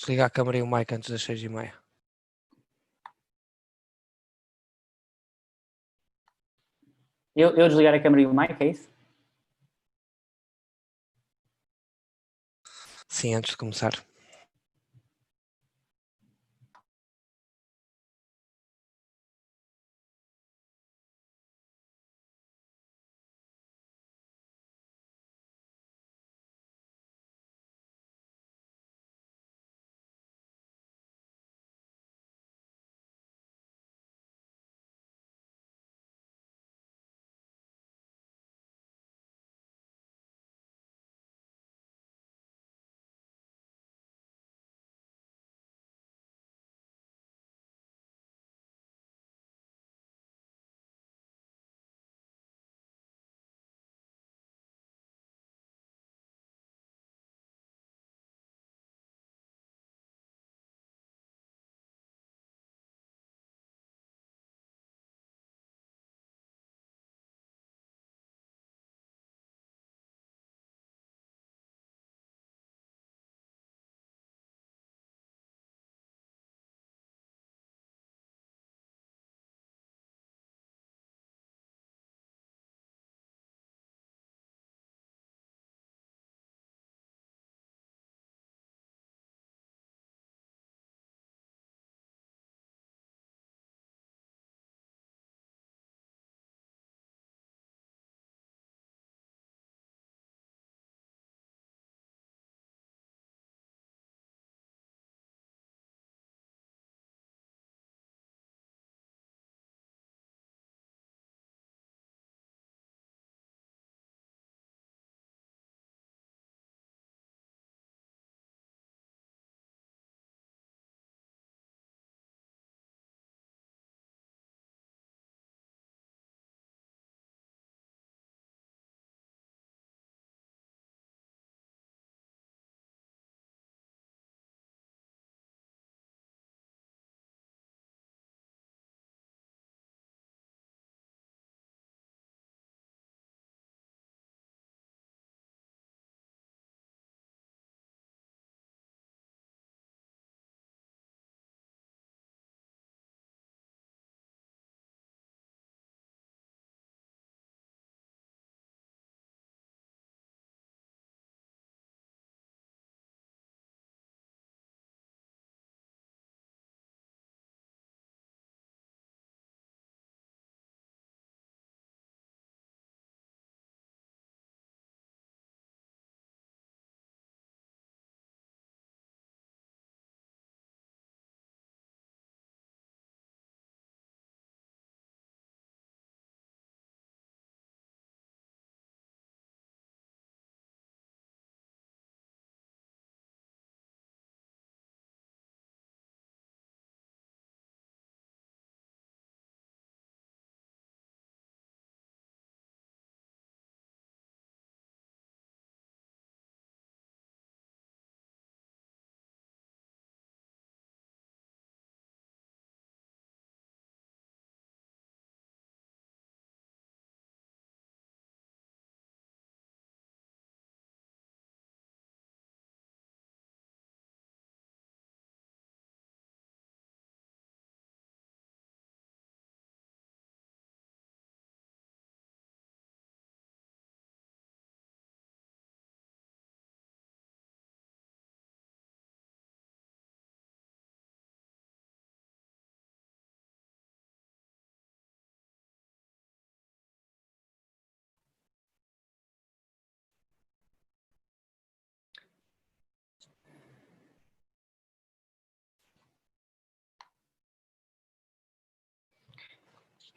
Desligar a câmera e o mic antes das 6h30. Eu desligar a câmera e o mic, é isso? Sim, antes de começar.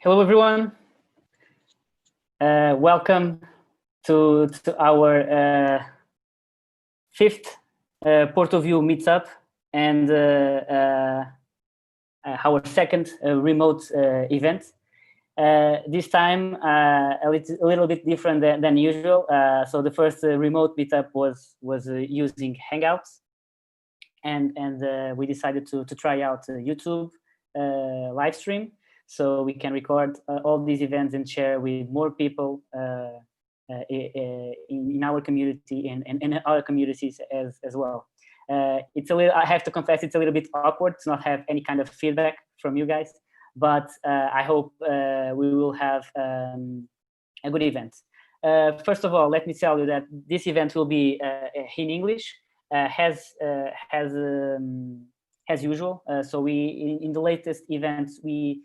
Hello, everyone. Welcome to our fifth Porto.Vue meetup and our second remote event. This time a little bit different than usual. So the first remote meetup was using Hangouts, and we decided to try out YouTube live stream, so we can record all these events and share with more people in our community and in other communities as well. It's a little, I have to confess, it's a little bit awkward to not have any kind of feedback from you guys, but I hope we will have a good event. First of all, let me tell you that this event will be in English, as usual. So we, in the latest events, we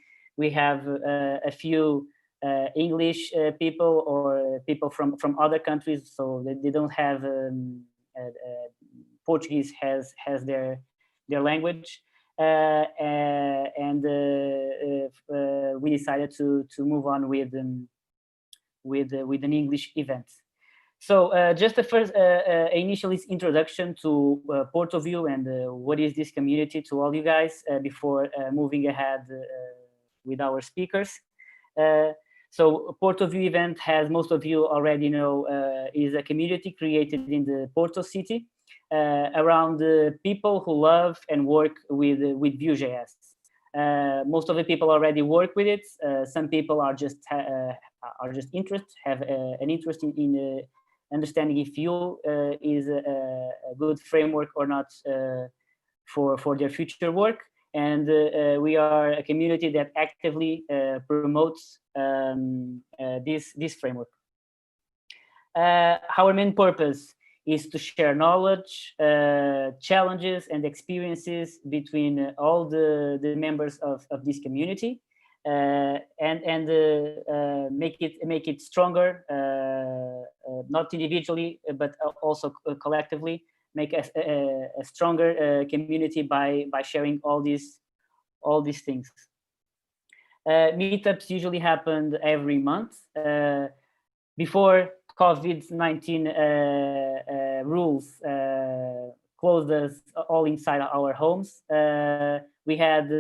have a few English people or people from other countries, so they don't have Portuguese has their language, and we decided to move on with an English event. So just the first initial introduction to Porto.Vue and what is this community to all you guys before moving ahead with our speakers. So Porto.Vue event, as most of you already know, is a community created in the Porto city around people who love and work with Vue.js. Most of the people already work with it. Some people are just have an interest in understanding if Vue is a good framework or not for their future work. And we are a community that actively promotes this framework. Our main purpose is to share knowledge, challenges, and experiences between all the members of this community, and make it stronger, not individually but also collectively. Make a stronger community by sharing all these things. Meetups usually happen every month. Before COVID-19 rules closed us all inside our homes, we had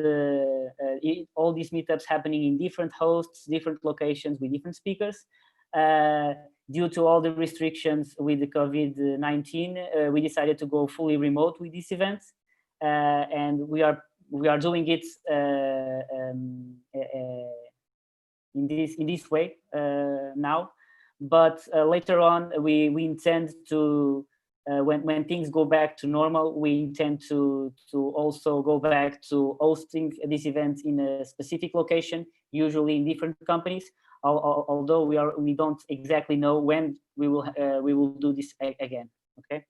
all these meetups happening in different hosts, different locations with different speakers. Due to all the restrictions with the COVID-19, we decided to go fully remote with these events, and we are doing it in this way now. But later on, we intend to, when things go back to normal, we intend to also go back to hosting this event in a specific location, usually in different companies. Although we don't exactly know when we will do this again. Okay.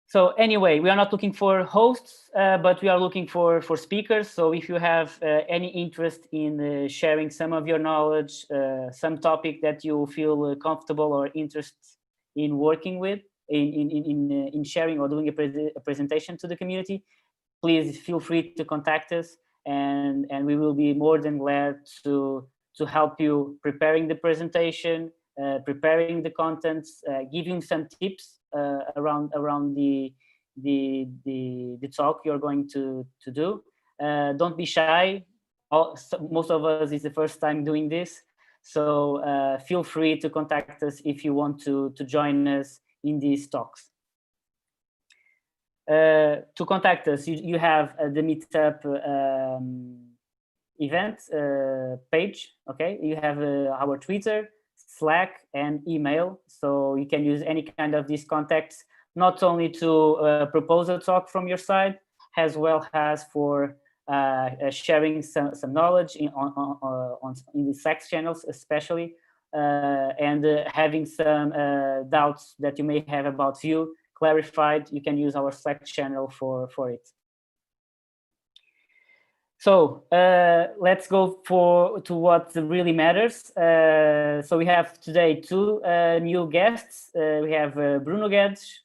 So anyway, we are not looking for hosts, but we are looking for speakers. So if you have any interest in sharing some of your knowledge, some topic that you feel comfortable or interested in working with, in sharing or doing a presentation to the community, please feel free to contact us, and we will be more than glad to help you preparing the presentation, preparing the contents, giving some tips around the talk you're going to do. Don't be shy. Most of us is the first time doing this, so feel free to contact us if you want to join us in these talks. To contact us, you have the Meetup event page. Okay, you have our Twitter, Slack, and email, so you can use any kind of these contacts, not only to propose a talk from your side, as well as for sharing some knowledge in the Slack channels especially, and having some doubts that you may have about Vue clarified. You can use our Slack channel for it. So let's go to what really matters. So we have today two new guests. We have Bruno Guedes,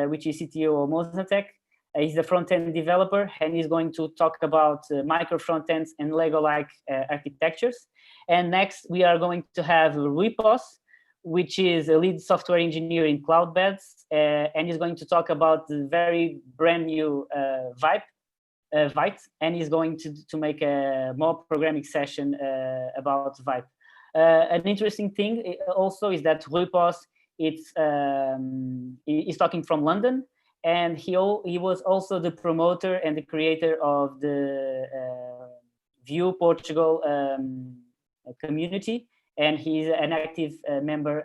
which is CTO of Mozantech. He's a front-end developer, and he's going to talk about micro front-ends and Lego-like architectures. And next, we are going to have Rui Posse, which is a lead software engineer in Cloudbeds, and he's going to talk about the very brand new Vite, and he's going to make a more programming session about Vite. An interesting thing also is that Rui Posse is talking from London, and he was also the promoter and the creator of the Vue Portugal community, and he's an active member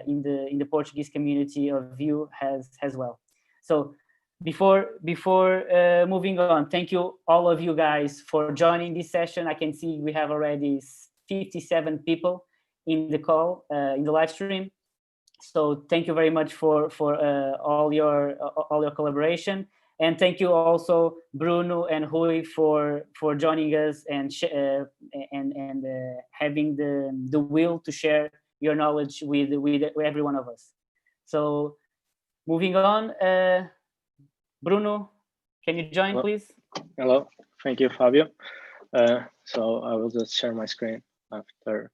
in the Portuguese community of Vue as well. So Before moving on, thank you all of you guys for joining this session. I can see we have already 57 people in the call, in the live stream. So thank you very much for all your collaboration, and thank you also Bruno and Rui for joining us and having the will to share your knowledge with every one of us. So moving on, Bruno, can you join, please? Hello, thank you, Fabio. So I will just share my screen after.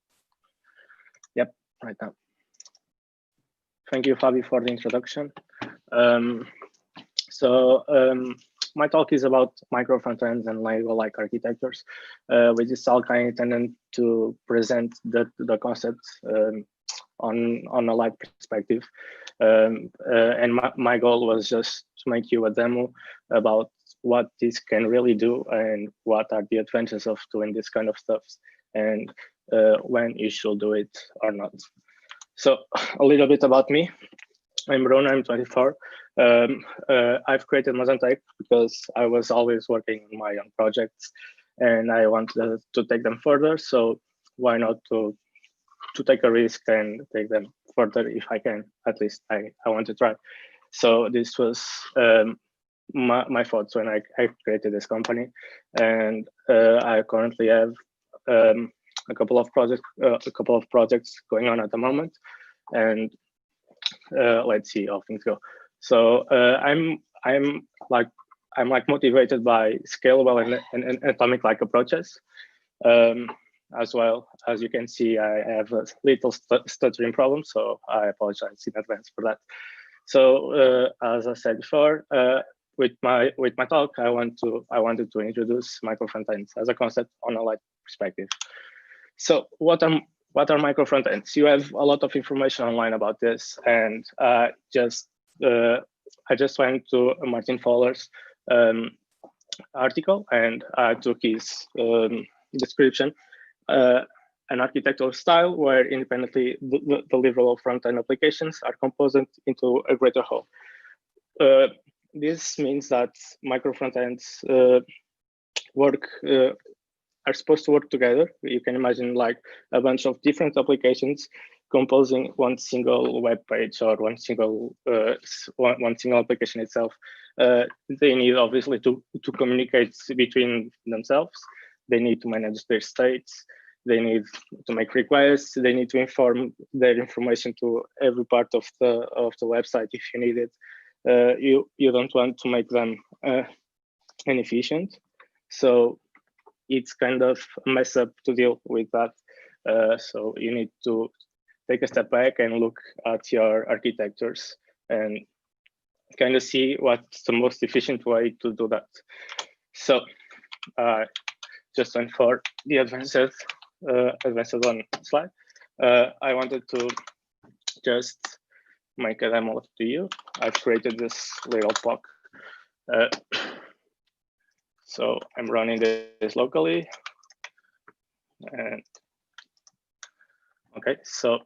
Yep, right now. Thank you, Fabio, for the introduction. My talk is about micro frontends and Lego-like architectures. With this talk, I intended to present the concepts on a light perspective. And my goal was just to make you a demo about what this can really do and what are the advantages of doing this kind of stuff and when you should do it or not. So a little bit about me. I'm Bruno, I'm 24. I've created Mozantech because I was always working on my own projects and I wanted to take them further. So why not to take a risk and take them further if I can? At least I want to try. So this was my thoughts when I created this company, and I currently have a couple of projects going on at the moment, and let's see how things go. So I'm motivated by scalable and atomic-like approaches. As well, as you can see, I have a little stuttering problem, so I apologize in advance for that. So as I said before, with my talk, I wanted to introduce micro frontends as a concept on a light perspective. So what are micro frontends? You have a lot of information online about this, and I just went to Martin Fowler's article and I took his description. An architectural style where independently deliverable front-end applications are composed into a greater whole. This means that micro frontends are supposed to work together. You can imagine like a bunch of different applications composing one single web page or one single application itself. They need obviously to communicate between themselves. They need to manage their states. They need to make requests. They need to inform their information to every part of the website if you need it. You don't want to make them inefficient. So it's kind of a mess up to deal with that. So you need to take a step back and look at your architectures and kind of see what's the most efficient way to do that. So just went for the advanced one slide. I wanted to just make a demo to you. I've created this little POC. So I'm running this locally. And okay, so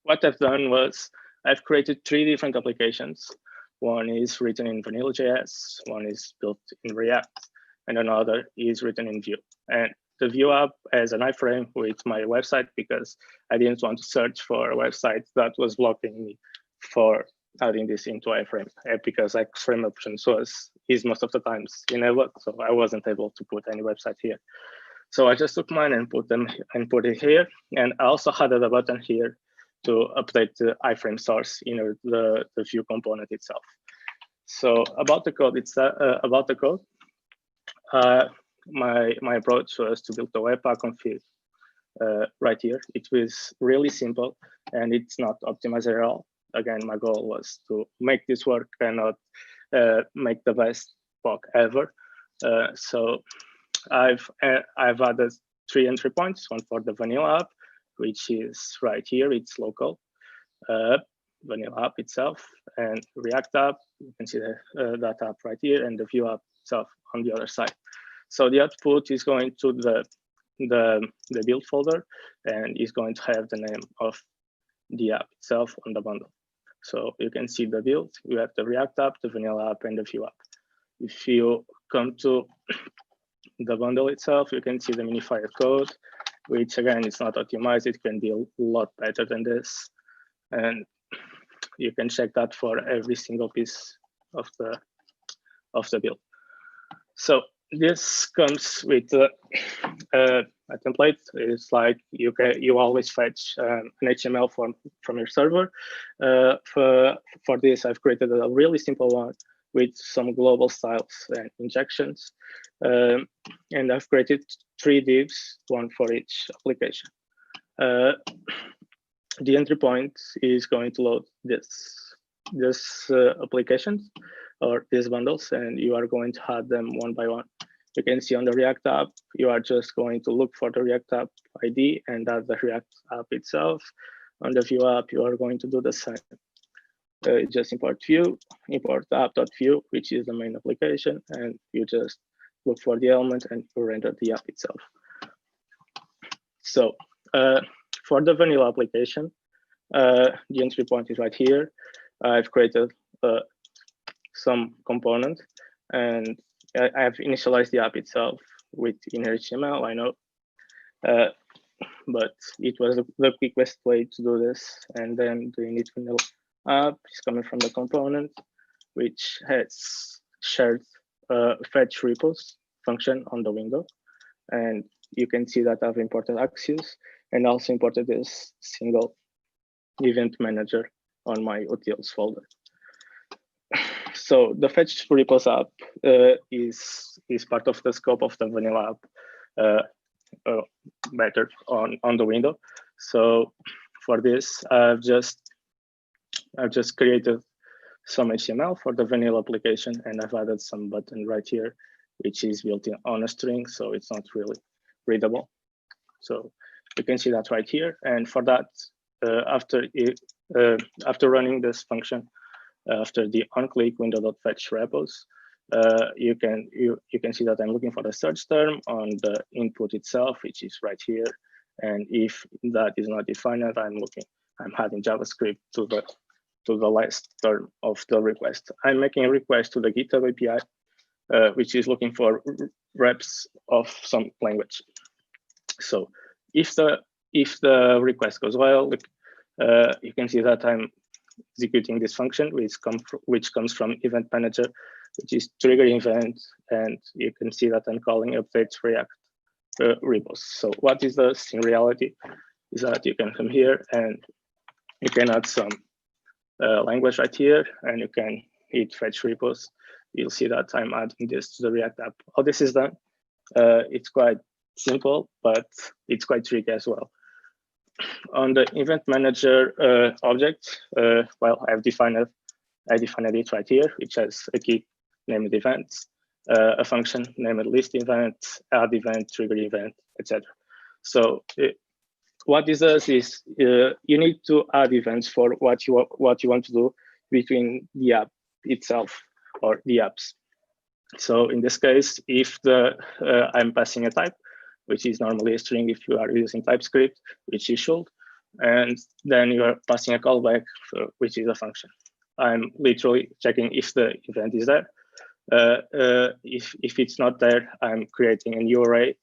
what I've done was I've created 3 different applications. One is written in Vanilla.js, one is built in React, and another is written in Vue. And the Vue app has an iframe with my website because I didn't want to search for a website that was blocking me for adding this into iframe, because iframe options is most of the times enabled, so I wasn't able to put any website here. So I just took mine and put it here, and I also added a button here to update the iframe source in the Vue component itself. So about the code, my approach was to build the Webpack config right here. It was really simple and it's not optimized at all. Again, my goal was to make this work and not make the best POC ever. So I've added 3 entry points, one for the vanilla app, which is right here, it's local. Vanilla app itself and React app, you can see that app right here, and the Vue app itself on the other side. So the output is going to the build folder and is going to have the name of the app itself on the bundle. So you can see the build. You have the React app, the vanilla app, and the Vue app. If you come to the bundle itself, you can see the minifier code, which again is not optimized. It can be a lot better than this, and you can check that for every single piece of the build. So this comes with a template. It's like you always fetch an HTML form from your server. For this, I've created a really simple one with some global styles and injections. And I've created 3 divs, one for each application. The entry point is going to load this applications or these bundles, and you are going to add them one by one. You can see on the React app, you are just going to look for the React app ID and add the React app itself. On the Vue app, you are going to do the same. Just import Vue, import app.vue, which is the main application, and you just look for the element and you render the app itself. So for the vanilla application, the entry point is right here. I've created some component, and I've initialized the app itself with inner HTML, I know, but it was the quickest way to do this. And then the init vanilla app is coming from the component, which has shared fetch repos function on the window. And you can see that I've imported Axios and also imported this single event manager on my utils folder. So the fetch repos app is part of the scope of the vanilla app better on the window. So for this, I've just created some HTML for the vanilla application, and I've added some button right here, which is built in on a string, so it's not really readable. So you can see that right here. And for that, after running this function, after the onClick window.fetch repos, you can see that I'm looking for the search term on the input itself, which is right here. And if that is not defined, I'm adding JavaScript to the last term of the request. I'm making a request to the GitHub API, which is looking for reps of some language. So if the request goes well, you can see that I'm executing this function, which comes from event manager, which is trigger event, and you can see that I'm calling updates React repos. So what is this in reality is that you can come here and you can add some language right here, and you can hit fetch repos. You'll see that I'm adding this to the React app. How this is done, it's quite simple, but it's quite tricky as well. On the event manager object, well, I defined it right here, which has a key named events, a function named list event, add event, trigger event, etc. So what this does is you need to add events for what you want to do between the app itself or the apps. So in this case, if I'm passing a type, which is normally a string if you are using TypeScript, which you should, and then you are passing a callback, which is a function. I'm literally checking if the event is there. If it's not there, I'm creating a new array,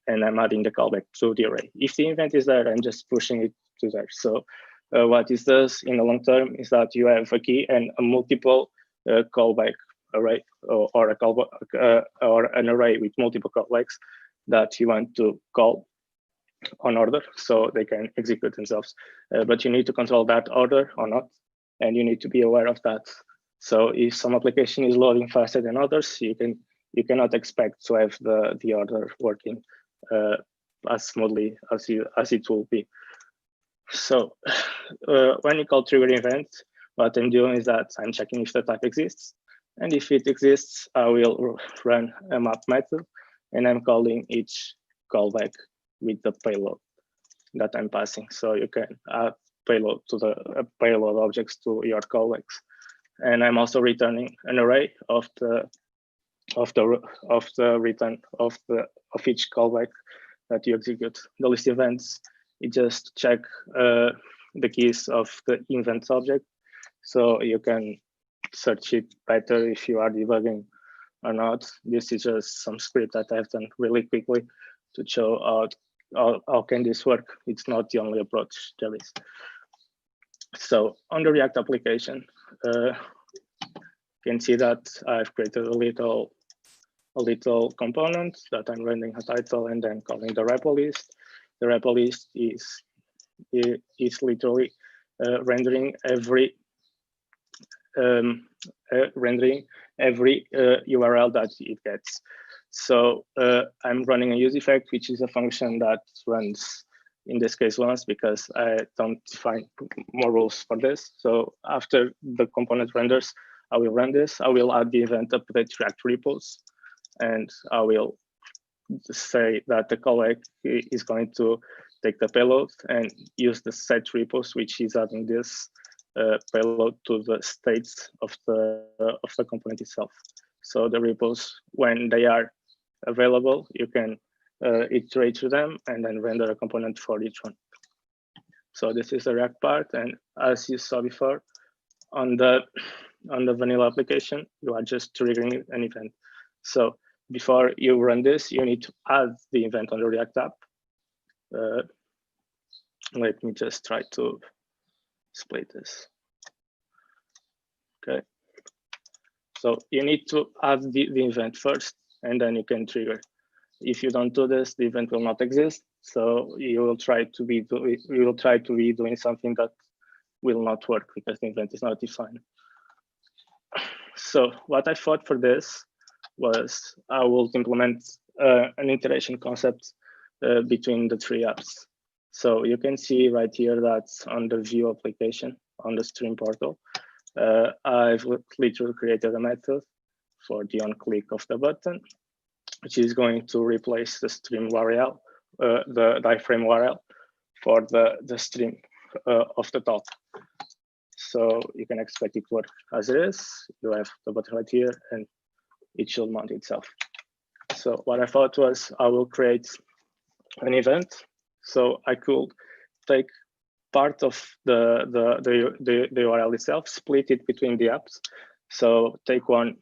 and I'm adding the callback to the array. If the event is there, I'm just pushing it to there. So what this does in the long term is that you have a key and a multiple callback array, or a callback or an array with multiple callbacks that you want to call on order, so they can execute themselves. But you need to control that order or not, and you need to be aware of that. So if some application is loading faster than others, you cannot expect to have the order working as smoothly as it will be. So when you call trigger event, what I'm doing is that I'm checking if the type exists, and if it exists, I will run a map method, and I'm calling each callback with the payload that I'm passing. So you can add payload to the payload objects to your callbacks, and I'm also returning an array of the return of each callback that you execute. The list events, you just check the keys of the event object, so you can search it better if you are debugging or not. This is just some script that I've done really quickly to show how can this work. It's not the only approach there is. So on the React application, you can see that I've created a little component that I'm rendering a title and then calling the repo list. The repo list is literally rendering every URL that it gets. So I'm running a use effect, which is a function that runs in this case once, because I don't define more rules for this. So after the component renders, I will run this. I will add the event update React repos, and I will say that the callback is going to take the payload and use the set repos, which is adding this payload to the states of the component itself. So the repos, when they are available, you can iterate through them and then render a component for each one. So this is the React part, and as you saw before, on the vanilla application, you are just triggering an event. So before you run this, you need to add the event on the React app. Let me just try to split this. Okay. So you need to add the event first, and then you can trigger. If you don't do this, the event will not exist. So you will try to be doing something that will not work because the event is not defined. So what I thought for this was I will implement an iteration concept between the three apps. So you can see right here that on the Vue application on the stream portal, I've literally created a method for the on-click of the button, which is going to replace the stream URL, the iframe URL for the stream of the talk. So you can expect it to work as it is. You have the button right here, and it should mount itself. So what I thought was I will create an event, so I could take part of the URL itself, split it between the apps. So take one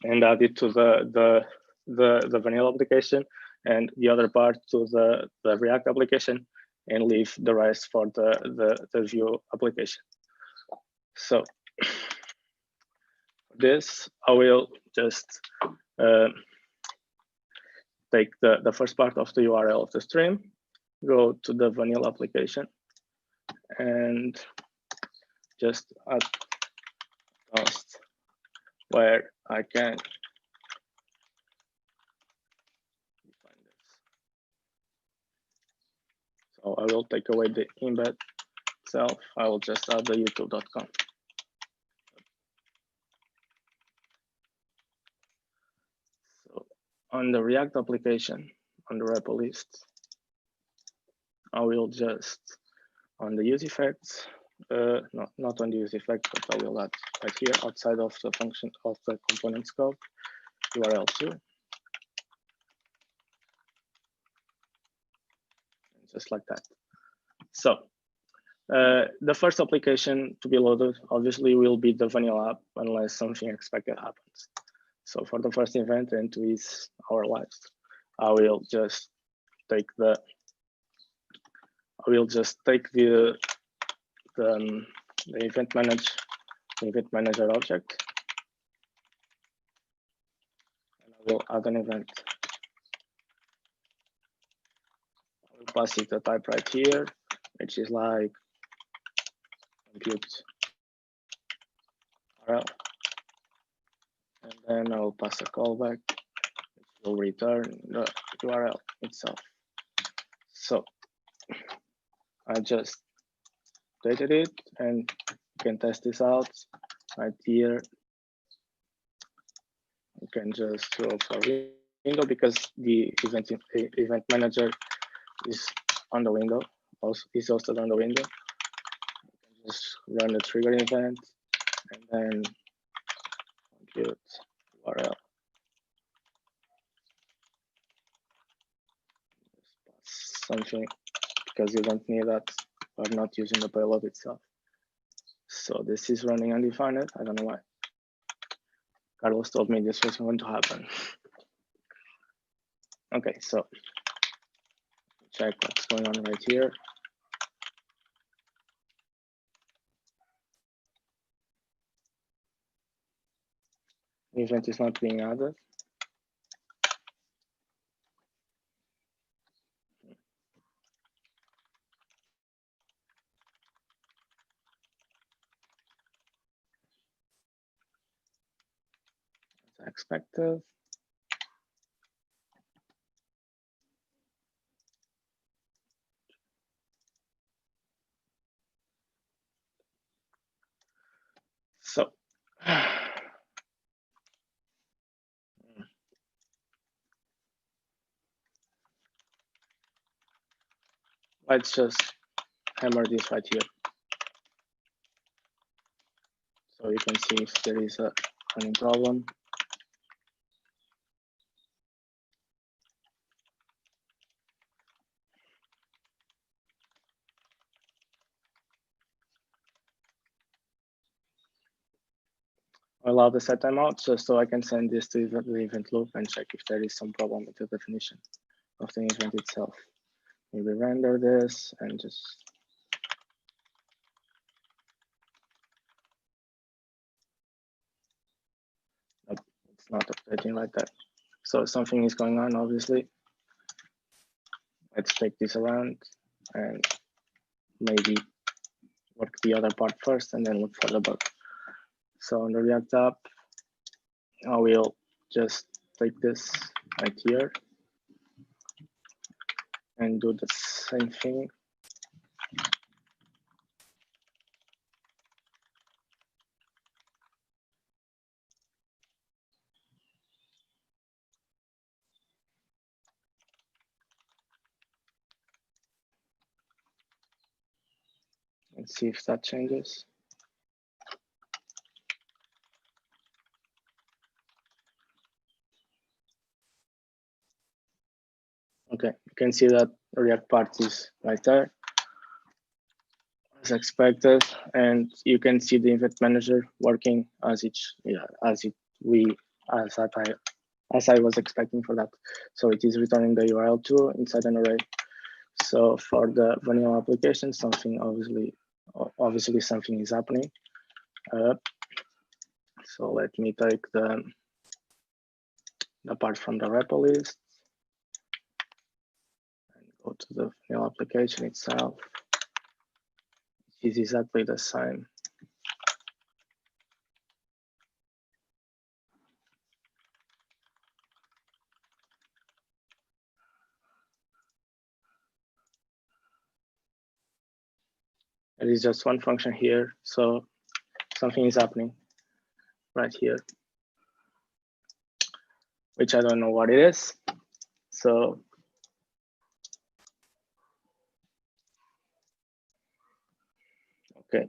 and add it to the vanilla application, and the other part to the React application, and leave the rest for the Vue application. So this, I will just take the first part of the URL of the stream, go to the vanilla application, and just add const where I can define this. So I will take away the embed itself. I will just add the youtube.com. So on the React application, on the repo list, I will just on the use effects, not on the use effect, but I will add right here outside of the function of the component scope, URL2. Just like that. So the first application to be loaded obviously will be the vanilla app unless something expected happens. So for the first event and to ease our lives, I will just take the event manager object, and I will add an event. I will pass it a type right here, which is like compute URL, and then I will pass a callback, which will return the URL itself. So I just updated it, and you can test this out right here. You can just roll for window because the event manager is on the window, also is hosted on the window. You can just run the trigger event and then compute URL. Just pass something because you don't need that. I'm not using the payload itself. So this is running undefined. I don't know why. Carlos told me this was going to happen. Okay, so check what's going on right here. The event is not being added. As expected. So let's just hammer this right here. So you can see if there is any problem. I allow the set timeout just so I can send this to the event loop and check if there is some problem with the definition of the event itself. Maybe render this and just nope, it's not updating like that. So something is going on, obviously. Let's take this around and maybe work the other part first and then look for the bug. So on the React app, I will just take this right here and do the same thing. And see if that changes. Okay, you can see that React part is right there, as expected, and you can see the event manager working as I was expecting for that. So it is returning the URL too inside an array. So for the vanilla application, something obviously something is happening. So let me take the part from the repo list and go to the vanilla application itself. It is exactly the same. There is just one function here, so something is happening right here, which I don't know what it is. So okay.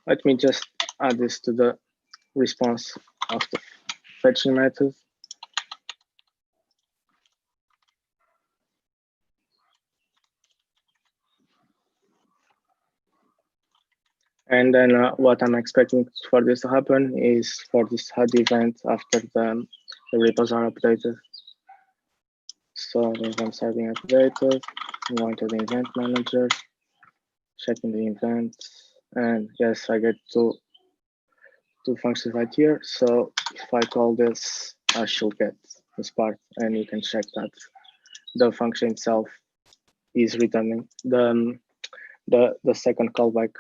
Let me just add this to the response of the fetching method. And then what I'm expecting for this to happen is for this HUD event after the repos are updated. So the events are being updated. I'm going to the event manager, checking the events, and yes, I get two functions right here. So if I call this, I should get this part, and you can check that the function itself is returning the second callback.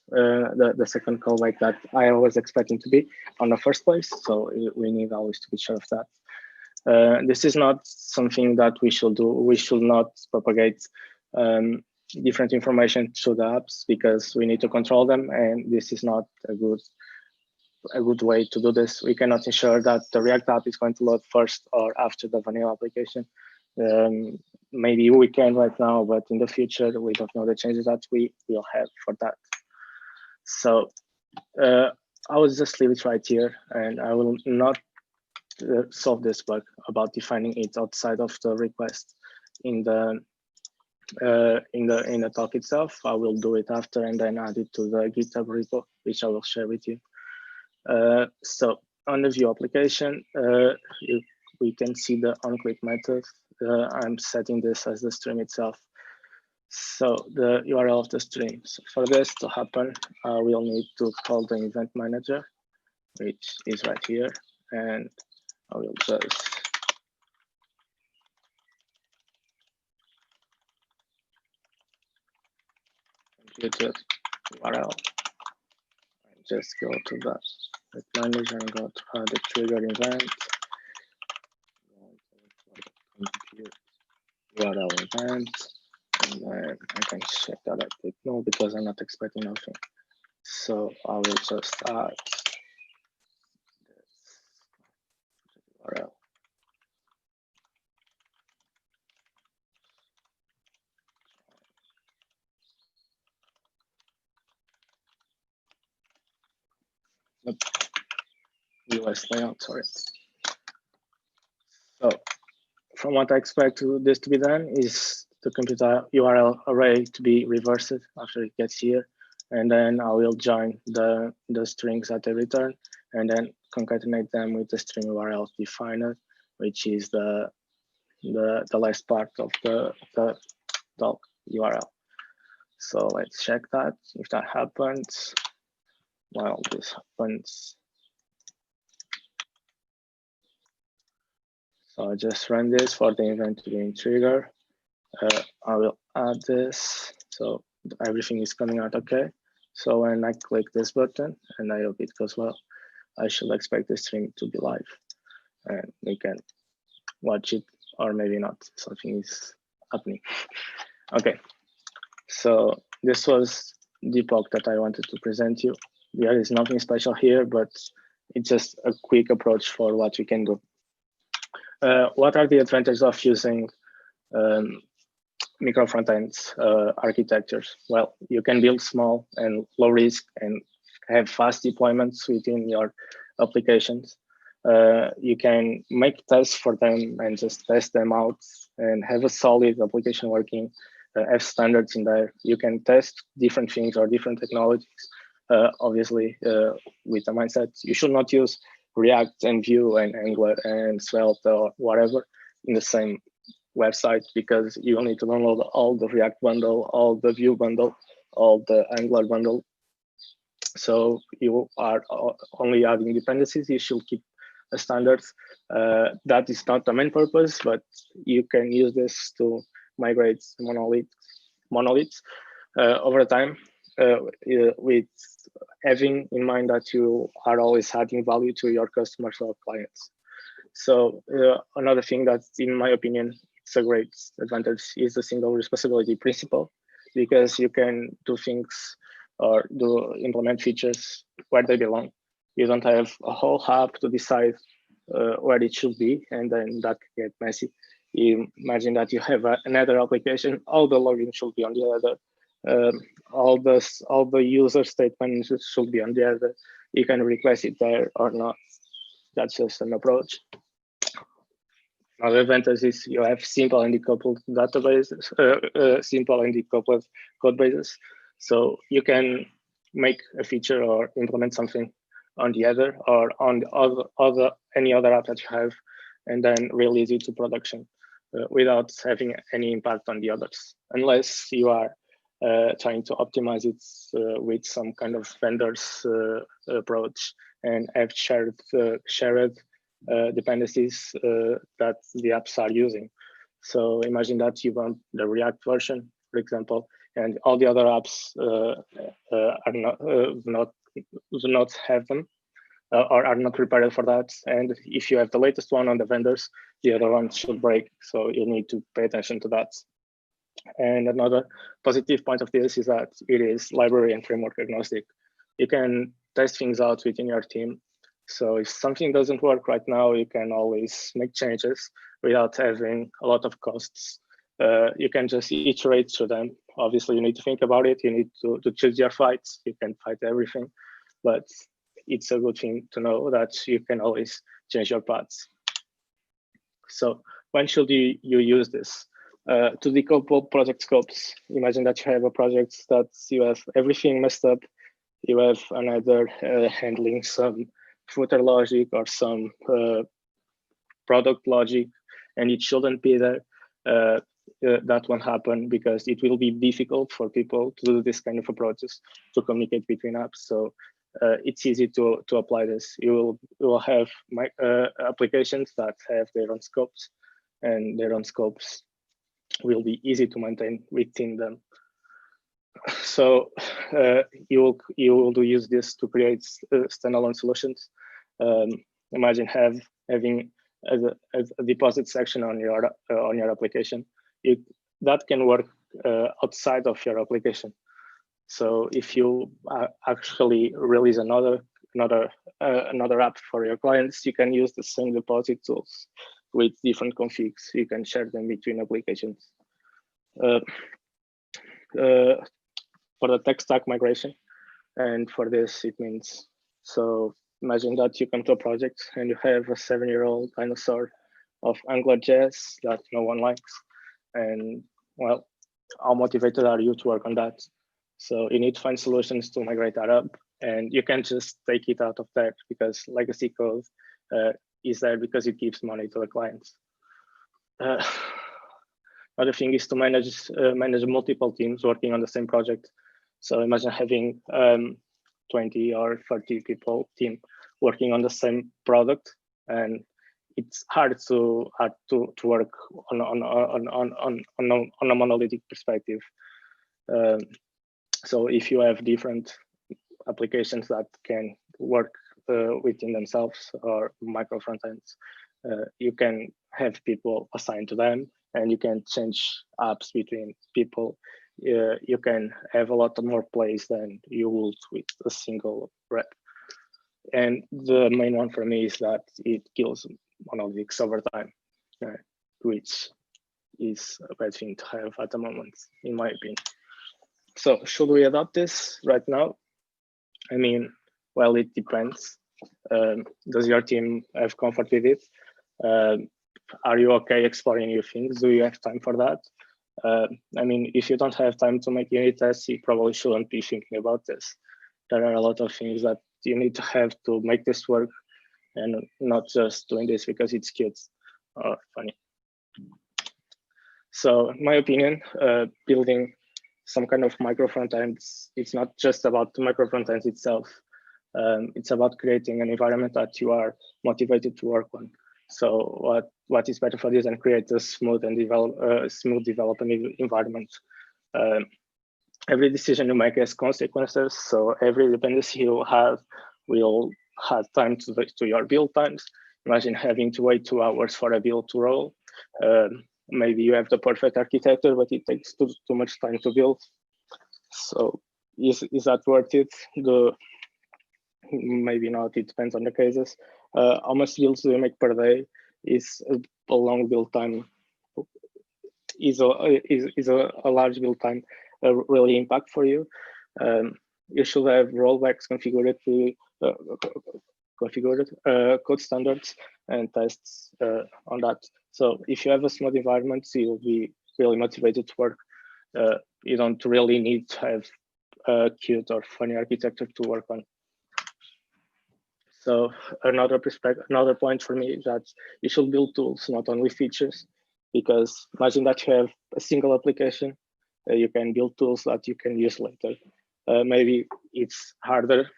The second callback that I was expecting to be on the first place. So we need always to be sure of that. This is not something that we should do. We should not propagate different information to the apps because we need to control them, and this is not a good way to do this. We cannot ensure that the React app is going to load first or after the vanilla application. Maybe we can right now, but in the future, we don't know the changes that we will have for that. So I will just leave it right here, and I will not solve this bug about defining it outside of the request in the in the talk itself. I will do it after and then add it to the GitHub repo, which I will share with you. So on the Vue application, we can see the onClick method. I'm setting this as the stream itself. So the URL of the stream. So for this to happen, we'll need to call the event manager, which is right here. And I will just compute the URL. And just go to the event manager and go to the trigger event. Compute URL event. And then I can check that I click no because I'm not expecting nothing. So I will just add this URL. US layout, sorry. So from what I expect this to be done is to compute a URL array to be reversed after it gets here. And then I will join the strings that they return and then concatenate them with the string URL definer, which is the last part of the URL. So let's check that. If that happens, while this happens, so I just run this for the event to be in trigger. I will add this. So everything is coming out okay. So when I click this button and I hope it goes well, I should expect the stream to be live and we can watch it, or maybe not, something is happening. Okay, so this was the POC that I wanted to present you. There is nothing special here, but it's just a quick approach for what we can do. What are the advantages of using micro frontends architectures? Well, you can build small and low risk and have fast deployments within your applications. You can make tests for them and just test them out and have a solid application working, have standards in there. You can test different things or different technologies. Obviously, with the mindset, you should not use React and Vue and Angular and Svelte or whatever in the same website, because you will need to download all the React bundle, all the Vue bundle, all the Angular bundle. So you are only adding dependencies. You should keep a standards. That is not the main purpose, but you can use this to migrate monoliths over time, with having in mind that you are always adding value to your customers or clients. So another thing that, in my opinion, it's a great advantage is the single responsibility principle, because you can do things or implement features where they belong. You don't have a whole hub to decide where it should be, and then that can get messy. You imagine that you have another application, all the login should be on the other, all the user statements should be on the other. You can request it there or not. That's just an approach. Another advantage is you have simple and decoupled databases, simple and decoupled code bases. So you can make a feature or implement something on the other or on the any other app that you have, and then release it to production without having any impact on the others, unless you are trying to optimize it with some kind of vendors approach and have shared dependencies that the apps are using. So imagine that you want the React version, for example, and all the other apps do not have them or are not prepared for that. And if you have the latest one on the vendors, the other one should break. So you need to pay attention to that. And another positive point of this is that it is library and framework agnostic. You can test things out within your team. So if something doesn't work right now, you can always make changes without having a lot of costs. You can just iterate through them. Obviously, you need to think about it. You need to choose your fights. You can fight everything, but it's a good thing to know that you can always change your paths. So when should you use this? to decouple project scopes. Imagine that you have a project that you have everything messed up. You have another handling some footer logic or some product logic, and it shouldn't be there. That won't happen because it will be difficult for people to do this kind of approaches to communicate between apps. So it's easy to apply this. You will have applications that have their own scopes, and their own scopes will be easy to maintain within them. So you will use this to create standalone solutions. Imagine having a deposit section on your application. That can work outside of your application. So if you actually release another app for your clients, you can use the same deposit tools with different configs. You can share them between applications. For the tech stack migration, and for this it means, so imagine that you come to a project and you have a 7-year-old dinosaur of AngularJS that no one likes, and well, how motivated are you to work on that? So you need to find solutions to migrate that up, and you can't just take it out of there because legacy code is there because it gives money to the clients. Another thing is to manage multiple teams working on the same project. So imagine having 20 or 30 people team working on the same product, and it's hard to work on a monolithic perspective. So if you have different applications that can work within themselves or micro frontends, you can have people assigned to them, and you can change apps between people. You can have a lot more plays than you would with a single rep. And the main one for me is that it kills monolithics over time, which is a bad thing to have at the moment, in my opinion. So should we adopt this right now? I mean, well, it depends. Does your team have comfort with it? Are you okay exploring new things? Do you have time for that? I mean, if you don't have time to make unit tests, you probably shouldn't be thinking about this. There are a lot of things that you need to have to make this work, and not just doing this because it's cute or funny. So in my opinion, building some kind of micro frontends, it's not just about the micro frontends itself. It's about creating an environment that you are motivated to work on. So what is better for this than create a smooth development environment? Every decision you make has consequences. So every dependency you have will have time to your build times. Imagine having to wait 2 hours for a build to roll. Maybe you have the perfect architecture, but it takes too much time to build. So is that worth it? Maybe not, it depends on the cases. How much builds do you make per day? Is a long build time, is a large build time really impact for you? You should have rollbacks configured code standards and tests on that. So if you have a smooth environment, you'll be really motivated to work. You don't really need to have a cute or funny architecture to work on. So another point for me is that you should build tools, not only features, because imagine that you have a single application, you can build tools that you can use later. Maybe it's harder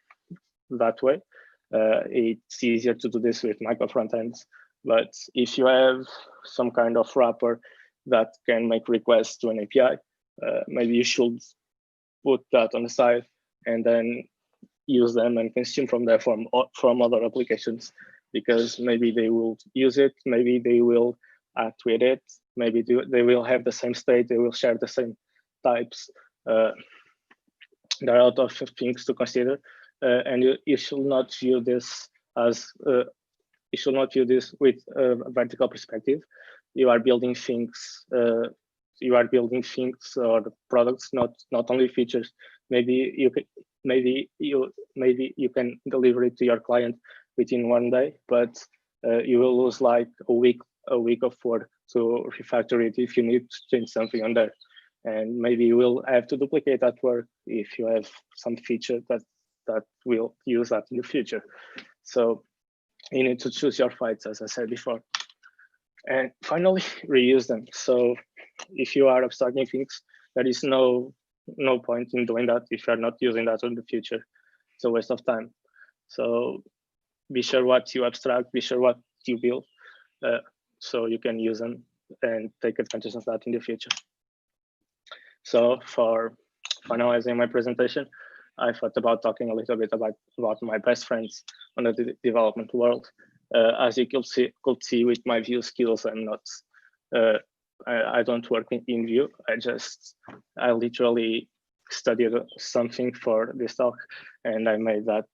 that way. It's easier to do this with micro frontends, but if you have some kind of wrapper that can make requests to an API, maybe you should put that on the side and then use them and consume from there from other applications, because maybe they will use it, maybe they will act with it, maybe they will have the same state, they will share the same types. There are a lot of things to consider, and you should not view this as you should not view this with a vertical perspective. You are building things. You are building things or products, not only features. Maybe you can deliver it to your client within 1 day, but you will lose like a week of work to refactor it if you need to change something on there. And maybe you will have to duplicate that work if you have some feature that will use that in the future. So you need to choose your fights, as I said before. And finally, reuse them. So if you are abstracting things, there is no point in doing that if you're not using that in the future. It's a waste of time. So be sure what you abstract, be sure what you build, so you can use them and take advantage of that in the future. So for finalizing my presentation, I thought about talking a little bit about my best friends on the development world. As you could see with my Vue skills, I'm not, I don't work in Vue. I literally studied something for this talk, and I made that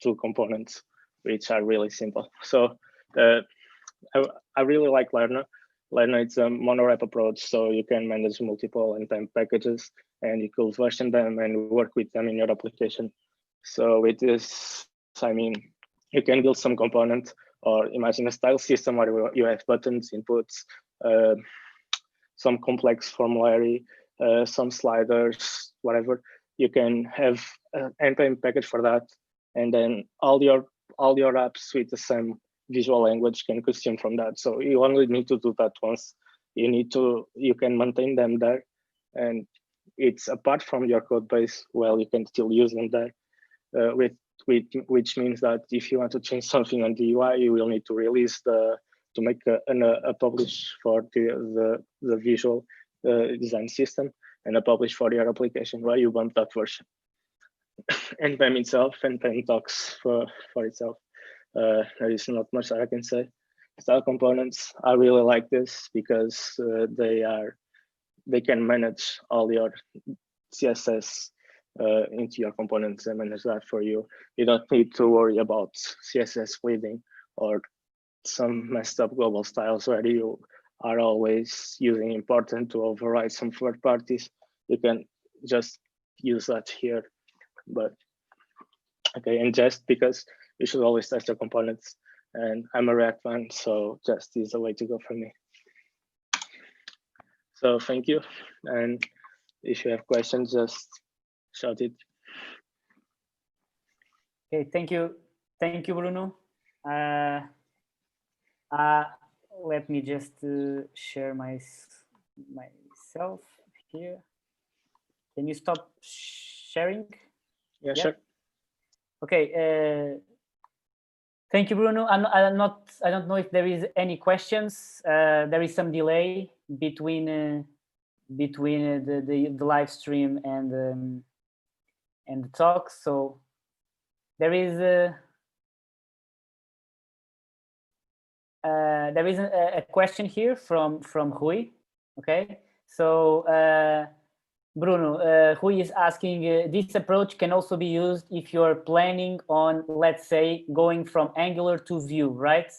2 components, which are really simple. So I really like Lerna. Lerna is a monorepo approach, so you can manage multiple npm packages, and you could version them and work with them in your application. So with this, I mean, you can build some component, or imagine a style system where you have buttons, inputs, some complex formulary, some sliders, whatever. You can have an npm package for that, and then all your apps with the same visual language can consume from that. So you only need to do that once. You can maintain them there, and it's apart from your code base. Well, you can still use them there, which means that if you want to change something on the UI, you will need to release to make a publish for the visual design system, and a publish for your application where you bump that version. npm itself, npm talks for itself. There is not much that I can say. Style components, I really like this because they can manage all your CSS into your components and manage that for you. You don't need to worry about CSS splitting or some messed up global styles where you are always using important to override some third parties. You can just use that here. But okay, and just because you should always test your components, and I'm a React fan, so just is the way to go for me. So thank you, and if you have questions, just shout it. Okay, thank you, Bruno. Let me just share myself here. Can you stop sharing? Yeah, sure. Okay. Thank you, Bruno. I don't know if there is any questions. There is some delay between the live stream and the talk, so there is a question here from Rui. Okay, so Bruno, Rui is asking, this approach can also be used if you're planning on, let's say, going from Angular to Vue, right?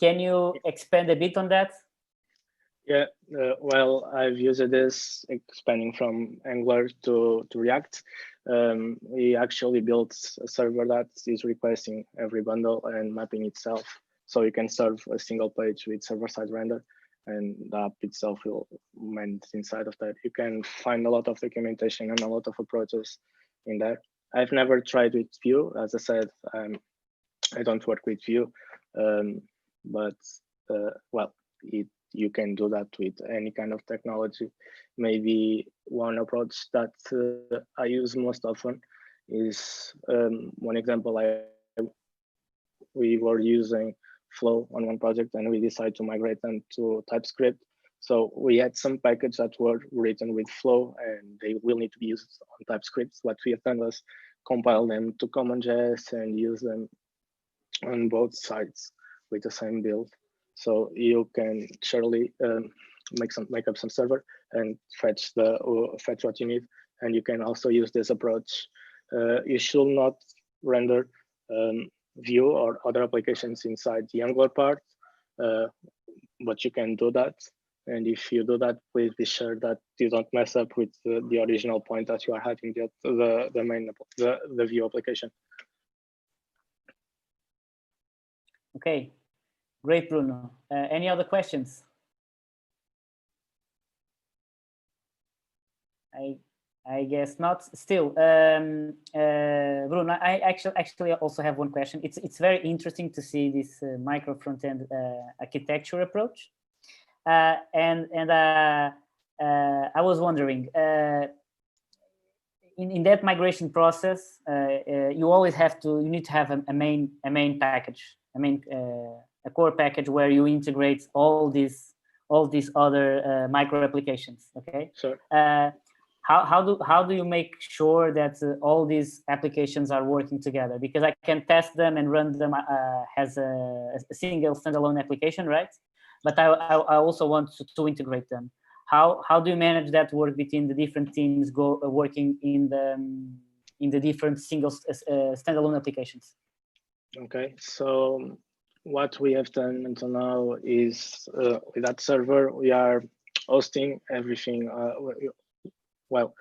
Can you expand a bit on that? Yeah, well, I've used this expanding from Angular to React. We actually built a server that is requesting every bundle and mapping itself. So you can serve a single page with server-side render, and the app itself will mend inside of that. You can find a lot of documentation and a lot of approaches in there. I've never tried with Vue. As I said, I don't work with Vue, but well, you can do that with any kind of technology. Maybe one approach that I use most often is one example. We were using Flow on one project, and we decided to migrate them to TypeScript. So we had some packages that were written with Flow, and they will need to be used on TypeScript. What we have done was compile them to CommonJS and use them on both sides with the same build. So you can surely make up some server and fetch what you need, and you can also use this approach. You should not render Vue or other applications inside the Angular part, but you can do that. And if you do that, please be sure that you don't mess up with the original point that you are having the Vue application. Okay, great, Bruno. Any other questions? I guess not. Still, Bruno, I actually also have one question. It's very interesting to see this micro front-end architecture approach, and I was wondering, in that migration process, you need to have a main package, a core package where you integrate all these other micro applications. Okay. Sure. How do you make sure that all these applications are working together? Because I can test them and run them as a single standalone application, right? But I also want to integrate them. How do you manage that work between the different teams working in the different single standalone applications? Okay, so what we have done until now is with that server, we are hosting everything. Well,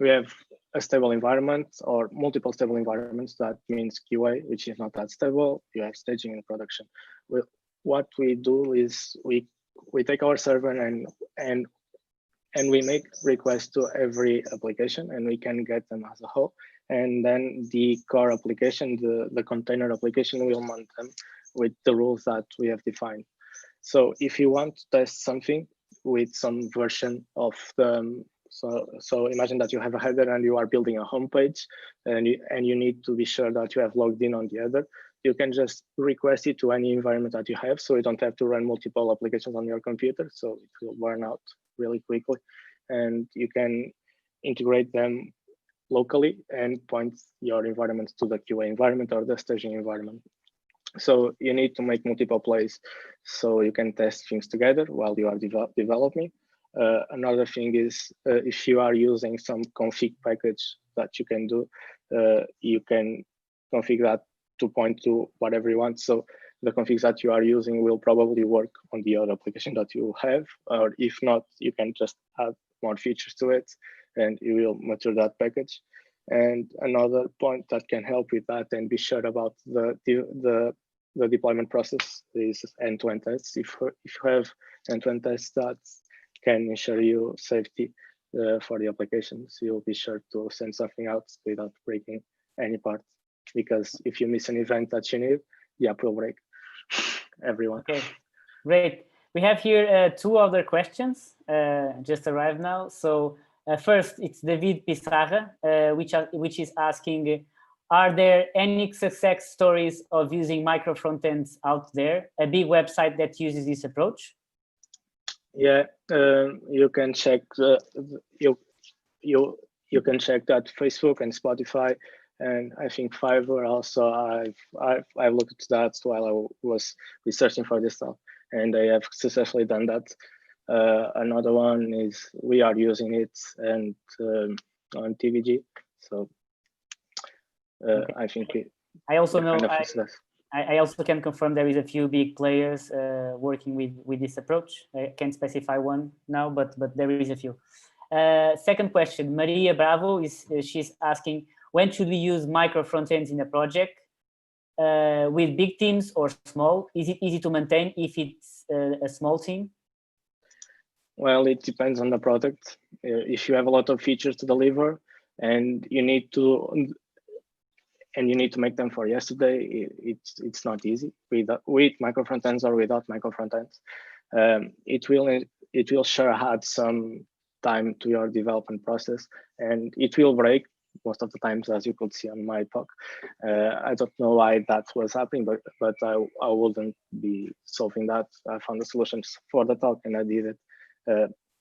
we have a stable environment or multiple stable environments. That means QA, which is not that stable. You have staging and production. What we do is we take our server and we make requests to every application, and we can get them as a whole. And then the core application, the container application, will mount them with the rules that we have defined. So if you want to test something with some version of the so imagine that you have a header and you are building a homepage, and you need to be sure that you have logged in on the other. You can just request it to any environment that you have, so you don't have to run multiple applications on your computer, so it will burn out really quickly. And you can integrate them locally and point your environment to the QA environment or the staging environment. So you need to make multiple plays so you can test things together while you are developing. Another thing is if you are using some config package that you can do, you can configure that to point to whatever you want. So the configs that you are using will probably work on the other application that you have, or if not, you can just add more features to it and you will mature that package. And another point that can help with that and be sure about the deployment process is end-to-end tests. If you have end-to-end tests that can ensure you safety for the applications, you'll be sure to send something out without breaking any part. Because if you miss an event that you need, the app will break. Everyone. Okay, great. We have here two other questions just arrived now. So first, it's David Pissarra, which is asking, are there any success stories of using micro frontends out there? A big website that uses this approach? Yeah, you can check you can check that Facebook and Spotify, and I think Fiverr also. I've looked at that while I was researching for this stuff, and they have successfully done that. Another one is we are using it and on TVG. So okay. I think I also know. I also can confirm there is a few big players working with this approach. I can't specify one now, but there is a few. Second question, Maria Bravo she's asking, when should we use micro frontends in a project? With big teams or small? Is it easy to maintain if it's a small team? Well, it depends on the product. If you have a lot of features to deliver and you need to make them for yesterday, it's not easy with micro frontends or without micro frontends. It will sure add some time to your development process, and it will break most of the times, as you could see on my talk. I don't know why that was happening, but I wouldn't be solving that. I found the solutions for the talk and I did it.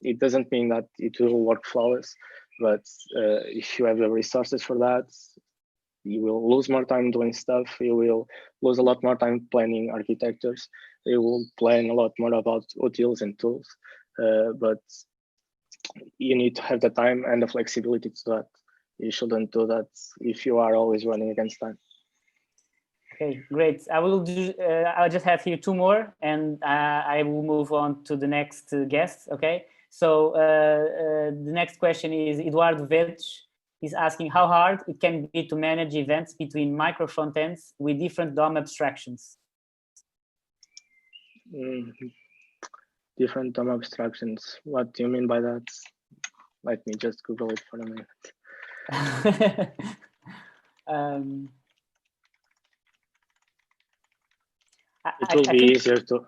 It doesn't mean that it will work flawless, but if you have the resources for that, you will lose more time doing stuff. You will lose a lot more time planning architectures. You will plan a lot more about utils and tools, but you need to have the time and the flexibility to that. You shouldn't do that if you are always running against time. Okay, great. I'll just have here two more, and I will move on to the next guest. Okay. So the next question is Eduardo Guedes. Is asking how hard it can be to manage events between micro frontends with different DOM abstractions. Different DOM abstractions. What do you mean by that? Let me just Google it for a minute. It will be easier to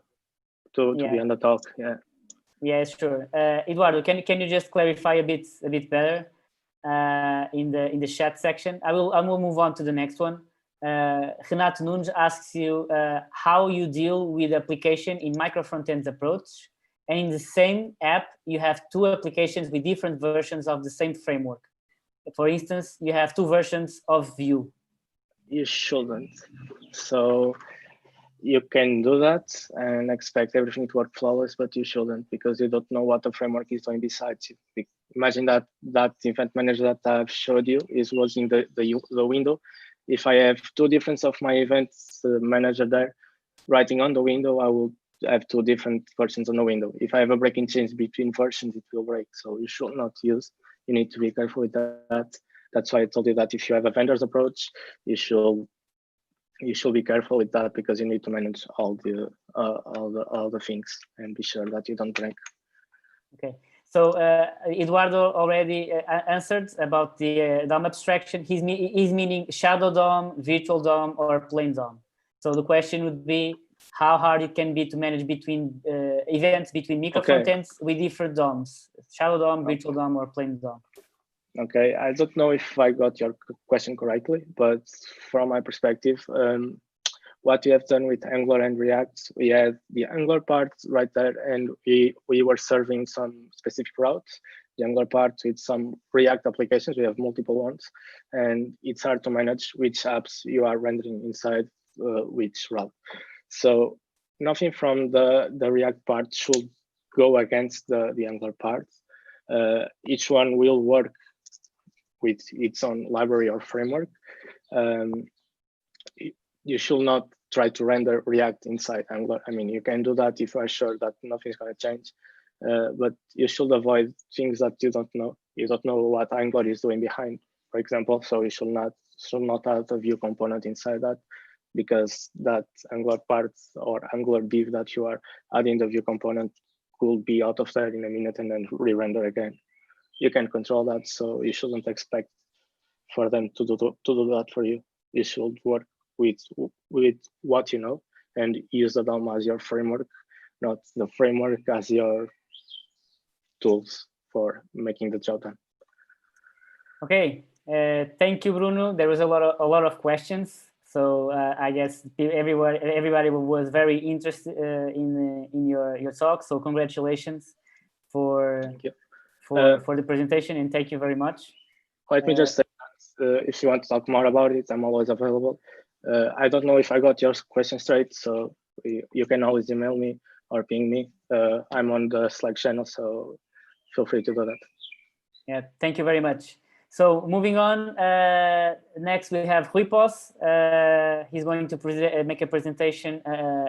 be on the talk. Yeah. Yeah, sure. Eduardo, can you just clarify a bit better in the chat section? I will move on to the next one. Renato Nunes asks you how you deal with application in micro frontends approach, and in the same app you have two applications with different versions of the same framework. For instance, you have two versions of Vue. You shouldn't. So you can do that and expect everything to work flawless, but you shouldn't, because you don't know what the framework is doing besides you. Imagine that event manager that I've showed you is watching the window. If I have two different of my events manager there writing on the window, I will have two different versions on the window. If I have a breaking change between versions, it will break. So you should not use. You need to be careful with that. That's why I told you that if you have a vendor's approach, you should be careful with that, because you need to manage all the things and be sure that you don't break. Okay. So Eduardo already answered about the DOM abstraction. He's meaning shadow DOM, virtual DOM, or plain DOM. So the question would be how hard it can be to manage between events between micro frontends with different DOMs, shadow DOM, virtual DOM, or plain DOM. Okay, I don't know if I got your question correctly, but from my perspective, what we have done with Angular and React, we had the Angular part right there, and we were serving some specific routes. The Angular part with some React applications, we have multiple ones, and it's hard to manage which apps you are rendering inside which route. So nothing from the React part should go against the Angular part. Each one will work with its own library or framework. You should not try to render React inside Angular. I mean, you can do that if you are sure that nothing's going to change, but you should avoid things that you don't know. You don't know what Angular is doing behind, for example. So you should not add a Vue component inside that, because that Angular part or Angular div that you are adding the Vue component could be out of there in a minute and then re-render again. You can control that, so you shouldn't expect for them to do that for you. You should work with what you know and use the DOM as your framework, not the framework as your tools for making the job done. Okay, thank you, Bruno. There was a lot of questions, so I guess everybody was very interested in your talk. So congratulations for the presentation, and thank you very much. Let me just say, if you want to talk more about it, I'm always available. I don't know if I got your question straight, so you can always email me or ping me. I'm on the Slack channel, so feel free to do that. Yeah, thank you very much. So moving on, next we have Rui Posse. He's going to make a presentation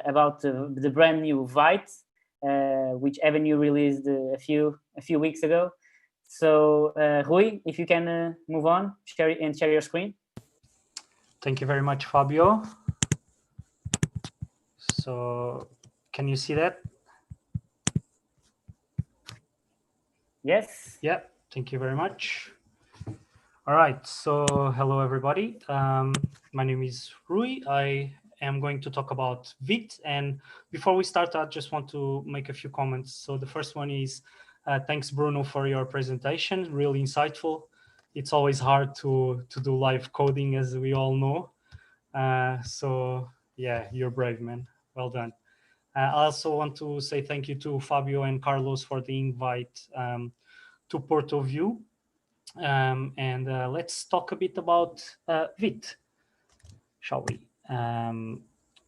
about the brand new Vite, which Avenue released a few weeks ago. So Rui, if you can move on, share your screen. Thank you very much, Fabio. So can you see that? Yes. Yeah, thank you very much. All right, so hello everybody. My name is Rui. I am going to talk about Vite. And before we start, I just want to make a few comments. So the first one is, thanks Bruno for your presentation, really insightful. It's always hard to do live coding, as we all know. So yeah, you're brave, man. Well done. I also want to say thank you to Fabio and Carlos for the invite to Porto.Vue. And let's talk a bit about Vite, shall we?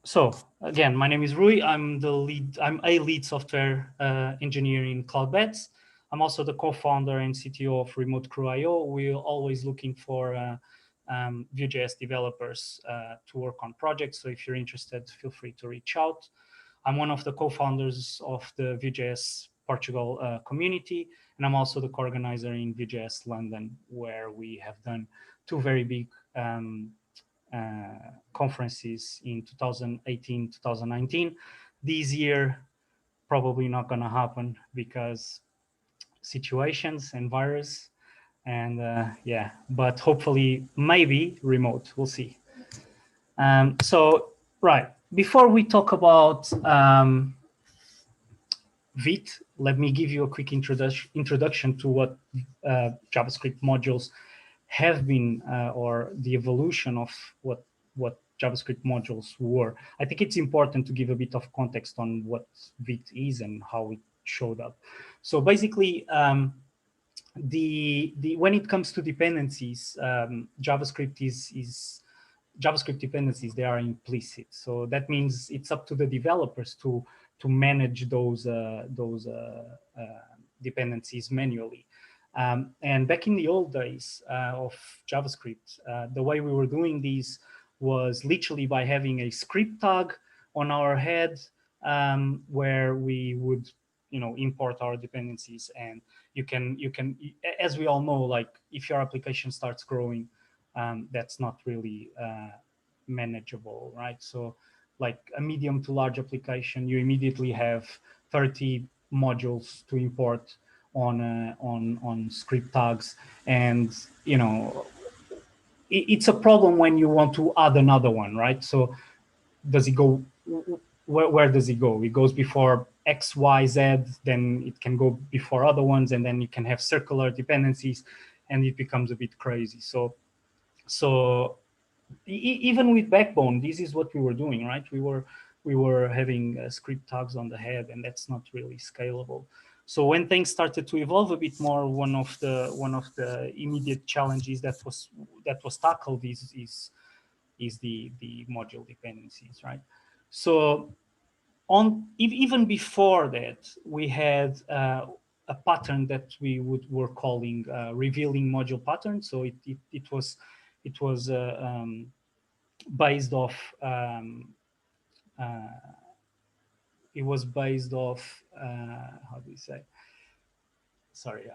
So again, my name is Rui. I'm a lead software engineer in Cloudbeds. I'm also the co-founder and CTO of Remote Crew.io. We're always looking for Vue.js developers to work on projects. So if you're interested, feel free to reach out. I'm one of the co-founders of the Vue.js Portugal community, and I'm also the co-organizer in Vue.js London, where we have done two very big conferences in 2018, 2019. This year, probably not going to happen because situations and virus, and yeah, but hopefully maybe remote. We'll see. So right before we talk about Vite, let me give you a quick introduction to what JavaScript modules have been, or the evolution of what JavaScript modules were. I think it's important to give a bit of context on what Vite is and how it showed up. So basically, when it comes to dependencies, JavaScript is JavaScript dependencies, they are implicit. So that means it's up to the developers to manage those dependencies manually. And back in the old days of JavaScript, the way we were doing these was literally by having a script tag on our head, where we would, import our dependencies. And you can, as we all know, like if your application starts growing, that's not really manageable, right? So like a medium to large application, you immediately have 30 modules to import on script tags. And it's a problem when you want to add another one, right? So does it go, where does it go? It goes before X, Y, Z, then it can go before other ones, and then you can have circular dependencies, and it becomes a bit crazy. So even with Backbone, this is what we were doing, right? We were having script tags on the head, and that's not really scalable. So when things started to evolve a bit more, one of the immediate challenges that was tackled is the module dependencies, right? So even before that, we had a pattern that were calling revealing module pattern. So it was based off it was based off how do you say? Sorry,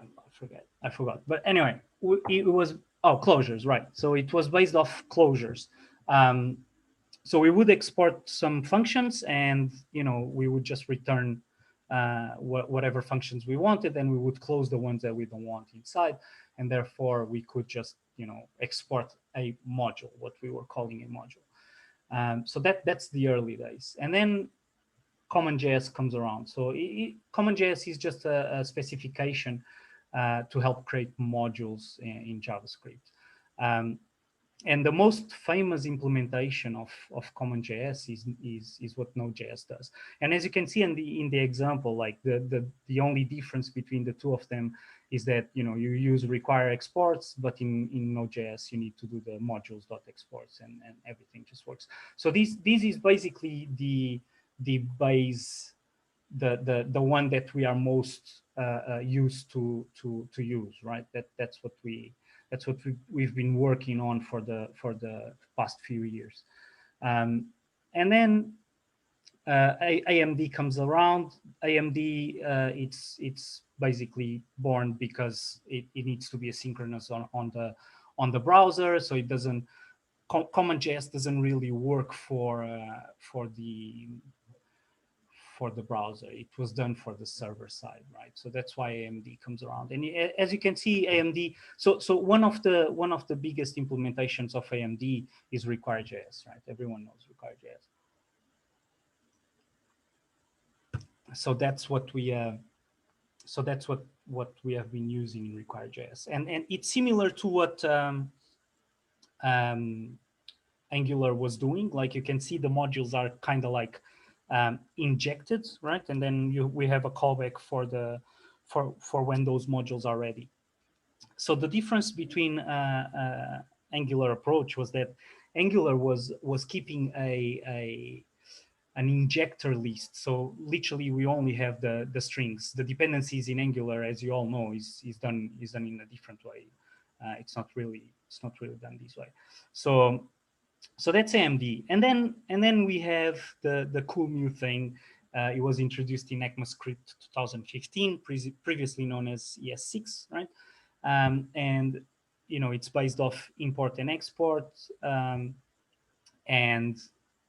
I forgot. But anyway, it was closures, right? So it was based off closures. So we would export some functions, and we would just return whatever functions we wanted, and we would close the ones that we don't want inside, and therefore we could just export a module, what we were calling a module. So that's the early days. And then CommonJS comes around. So CommonJS is just a specification to help create modules in JavaScript. And the most famous implementation of CommonJS is what Node.js does. And as you can see in the example, like the only difference between the two of them is that you use require exports, but in Node.js you need to do the modules.exports, and everything just works. So this is basically the base, the one that we are most used to use, right? That's what we've been working on for the past few years. And then AMD comes around. AMD, it's basically born because it needs to be asynchronous on the browser, so it doesn't. CommonJS doesn't really work for the browser. It was done for the server side, right? So that's why AMD comes around. And as you can see, AMD. So one of the biggest implementations of AMD is require.js, right? Everyone knows require.js. So that's what we have been using in require.js, and it's similar to what Angular was doing. Like you can see, the modules are kind of like injected, right? And then we have a callback for when those modules are ready. So the difference between Angular approach was that Angular was keeping an injector list. So literally we only have the strings. The dependencies in Angular, as you all know, is done in a different way. It's not really done this way. So that's AMD. And then we have the cool new thing. It was introduced in ECMAScript 2015, previously known as ES6, right? And it's based off import and export, and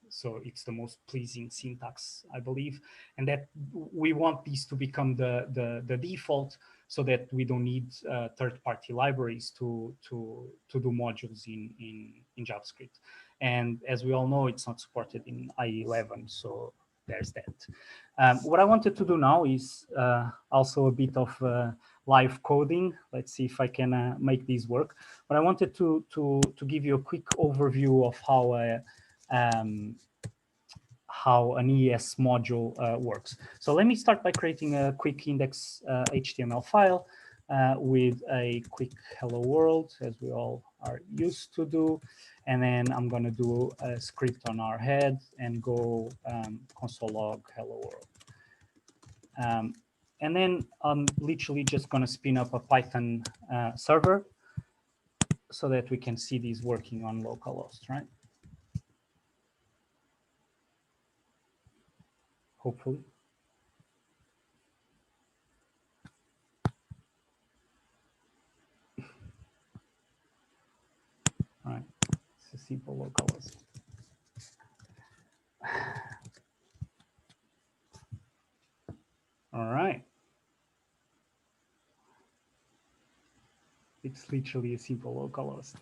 so it's the most pleasing syntax, I believe, and that we want these to become the default. so that we don't need third-party libraries to do modules in JavaScript. And as we all know, it's not supported in IE11, so there's that. What I wanted to do now is also a bit of live coding. Let's see if I can make this work. But I wanted to give you a quick overview of how an ES module works. So let me start by creating a quick index HTML file with a quick hello world, as we all are used to do. And then I'm going to do a script on our head and go console log hello world. And then I'm literally just going to spin up a Python server so that we can see these working on localhost, right? Hopefully. All right, it's a simple localhost. All right. It's literally a simple localhost.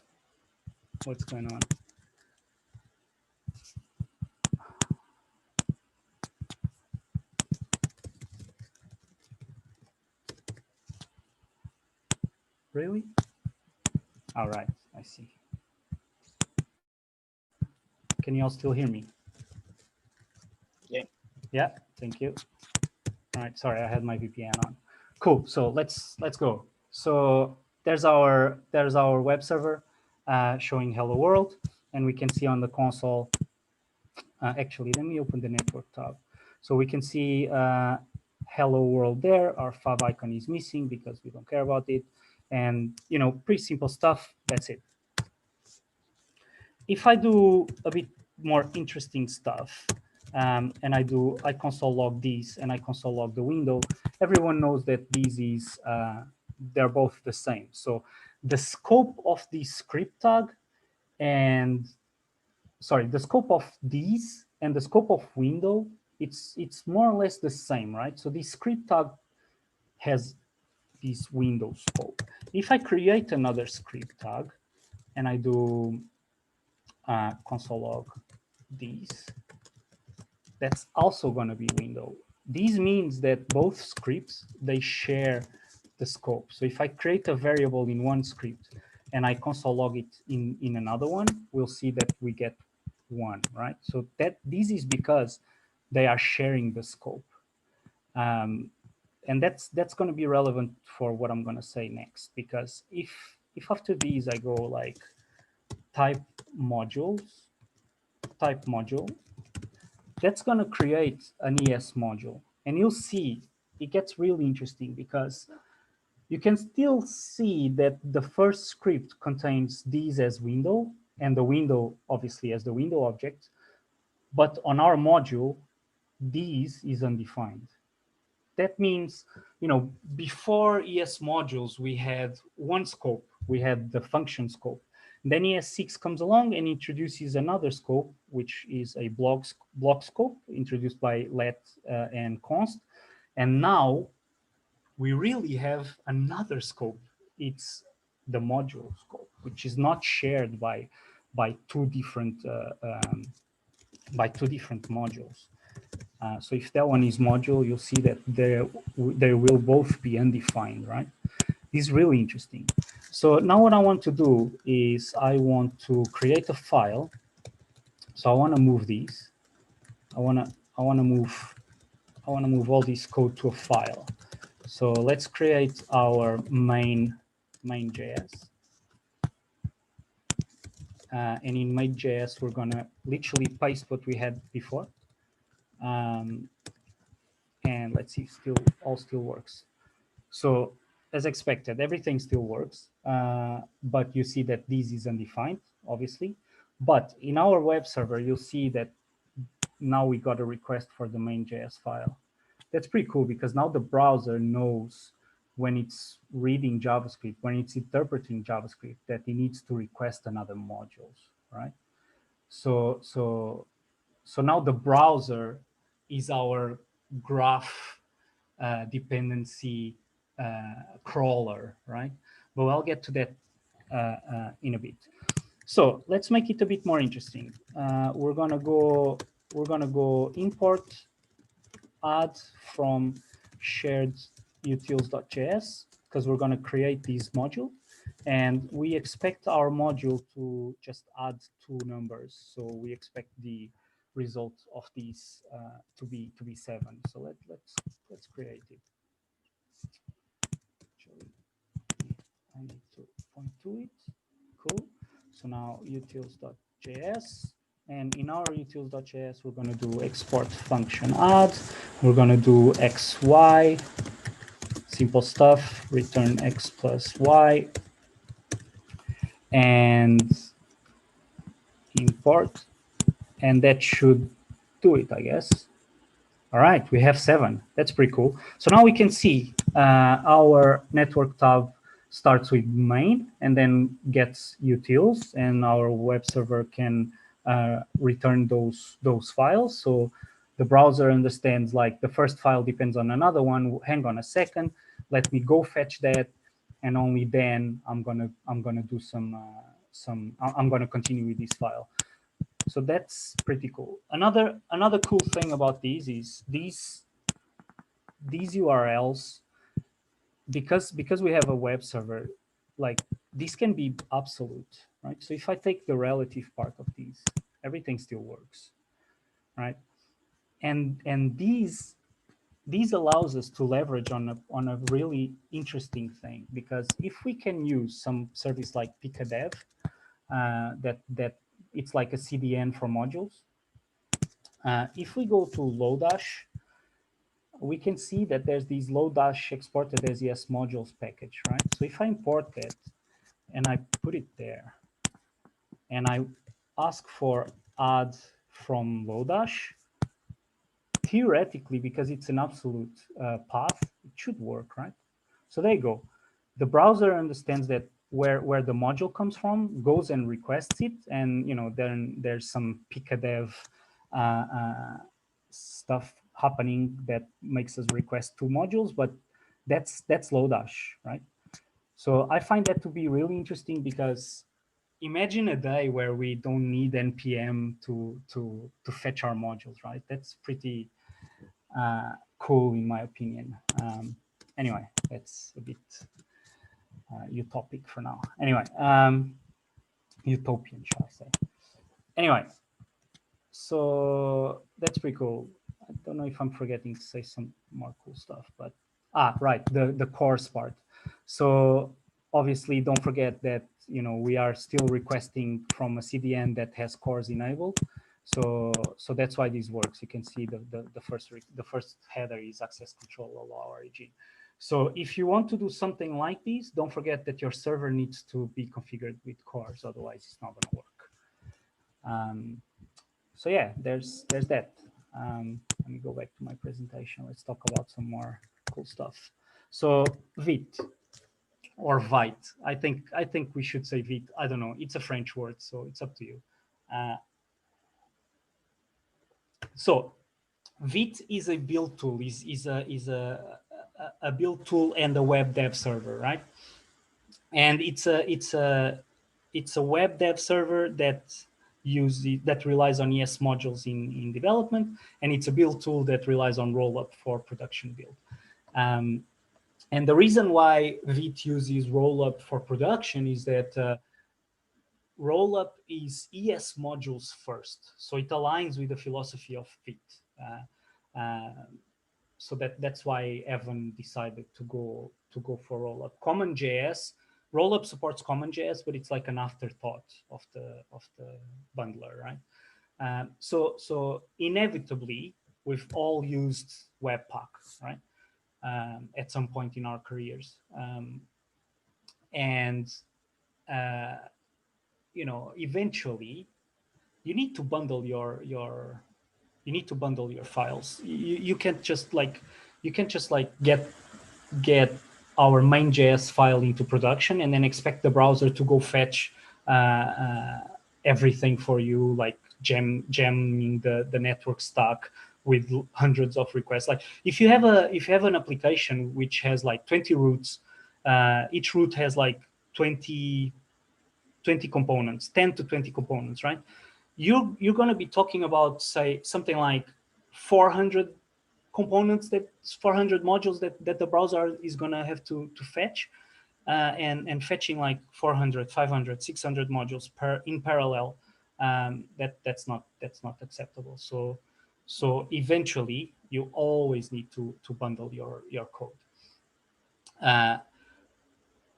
What's going on? Really? All right, I see. Can you all still hear me? Yeah. Yeah, thank you. All right, sorry, I had my VPN on. Cool, so let's go. So there's our web server showing hello world, and we can see on the console. Actually, let me open the network tab. So we can see hello world there. Our fav icon is missing because we don't care about it. And, you know, pretty simple stuff. That's it. If I do a bit more interesting stuff, and I console log these and I console log the window, everyone knows that these is, they're both the same. So the scope of the script tag and, sorry, the scope of these and the scope of window, it's more or less the same, right? So this script tag has this window scope. If I create another script tag and I do console log these, that's also going to be window. This means that both scripts, they share the scope. So if I create a variable in one script and I console log it in another one, we'll see that we get one, right? So that this is because they are sharing the scope. And that's going to be relevant for what I'm going to say next, because if after these I go like type module, that's going to create an ES module. And you'll see it gets really interesting because you can still see that the first script contains these as window and the window obviously as the window object. But on our module, these is undefined. That means, you know, before ES modules, we had one scope. We had the function scope. Then ES6 comes along and introduces another scope, which is a block scope introduced by let and const. And now we really have another scope. It's the module scope, which is not shared by two different modules. So if that one is module, you'll see that they will both be undefined, right? This is really interesting. So now what I want to do is I want to create a file. So I want to move these. I want to move all this code to a file. So let's create our main.js. And in main.js, we're going to literally paste what we had before. And let's see, all still works. So as expected, everything still works, but you see that this is undefined, obviously. But in our web server, you'll see that now we got a request for the main.js file. That's pretty cool because now the browser knows when it's reading JavaScript, when it's interpreting JavaScript, that it needs to request another modules, right? So now the browser is our graph dependency crawler, right? But I'll get to that in a bit. So let's make it a bit more interesting. We're gonna go import add from shared utils.js, because we're gonna create this module, and we expect our module to just add 2 numbers. So we expect the result of these to be 7. So let's create it. Actually, I need to point to it. Cool. So now utils.js, and in our utils.js, we're going to do export function add. We're going to do xy, simple stuff, return x plus y, and import, and that should do it, I guess. All right, we have 7. That's pretty cool. So now we can see our network tab starts with main and then gets utils, and our web server can return those files. So the browser understands, like, the first file depends on another one. Hang on a second, let me go fetch that, and only then I'm gonna do I'm gonna continue with this file. So that's pretty cool. Another cool thing about these is these URLs, because we have a web server, like, this can be absolute, right? So if I take the relative part of these, everything still works, right? And these allows us to leverage on a really interesting thing, because if we can use some service like pkdev, that it's like a CDN for modules. If we go to Lodash, we can see that there's these Lodash exported as ES modules package, right? So if I import it and I put it there, and I ask for add from Lodash, theoretically, because it's an absolute path, it should work, right? So there you go. The browser understands that where the module comes from, goes and requests it, and then there's some pkdev stuff happening that makes us request 2 modules, but that's Lodash, right? So I find that to be really interesting, because imagine a day where we don't need npm to fetch our modules, right? That's pretty cool, in my opinion. Anyway, that's a bit utopic for now. Anyway, utopian, shall I say. Anyway, so that's pretty cool. I don't know if I'm forgetting to say some more cool stuff, but right, the course part. So obviously, don't forget that we are still requesting from a CDN that has cores enabled. So that's why this works. You can see the first header is access control allow origin. So if you want to do something like this, don't forget that your server needs to be configured with cores, otherwise it's not going to work. So yeah, there's that. Let me go back to my presentation. Let's talk about some more cool stuff. So Vite or Vite. I think we should say Vite. I don't know. It's a French word, so it's up to you. So Vite is a build tool. Is a build tool and a web dev server, right? And it's a web dev server that relies on ES modules in development, and it's a build tool that relies on Rollup for production build. And the reason why Vite uses Rollup for production is that Rollup is ES modules first, so it aligns with the philosophy of Vite. So that's why Evan decided to go for Rollup. CommonJS, Rollup supports CommonJS, but it's like an afterthought of the bundler, right? So inevitably, we've all used Webpack, right? At some point in our careers, and eventually, you need to bundle your files. You can't just get our main.js file into production and then expect the browser to go fetch everything for you, like jamming the network stack with hundreds of requests. Like if you have an application which has like 20 routes, each route has like 20 components, 10 to 20 components, right? You're going to be talking about, say, something like 400 components, 400 modules that the browser is going to have to fetch, and fetching like 400, 500, 600 modules in parallel. That's not acceptable. So eventually you always need to bundle your code.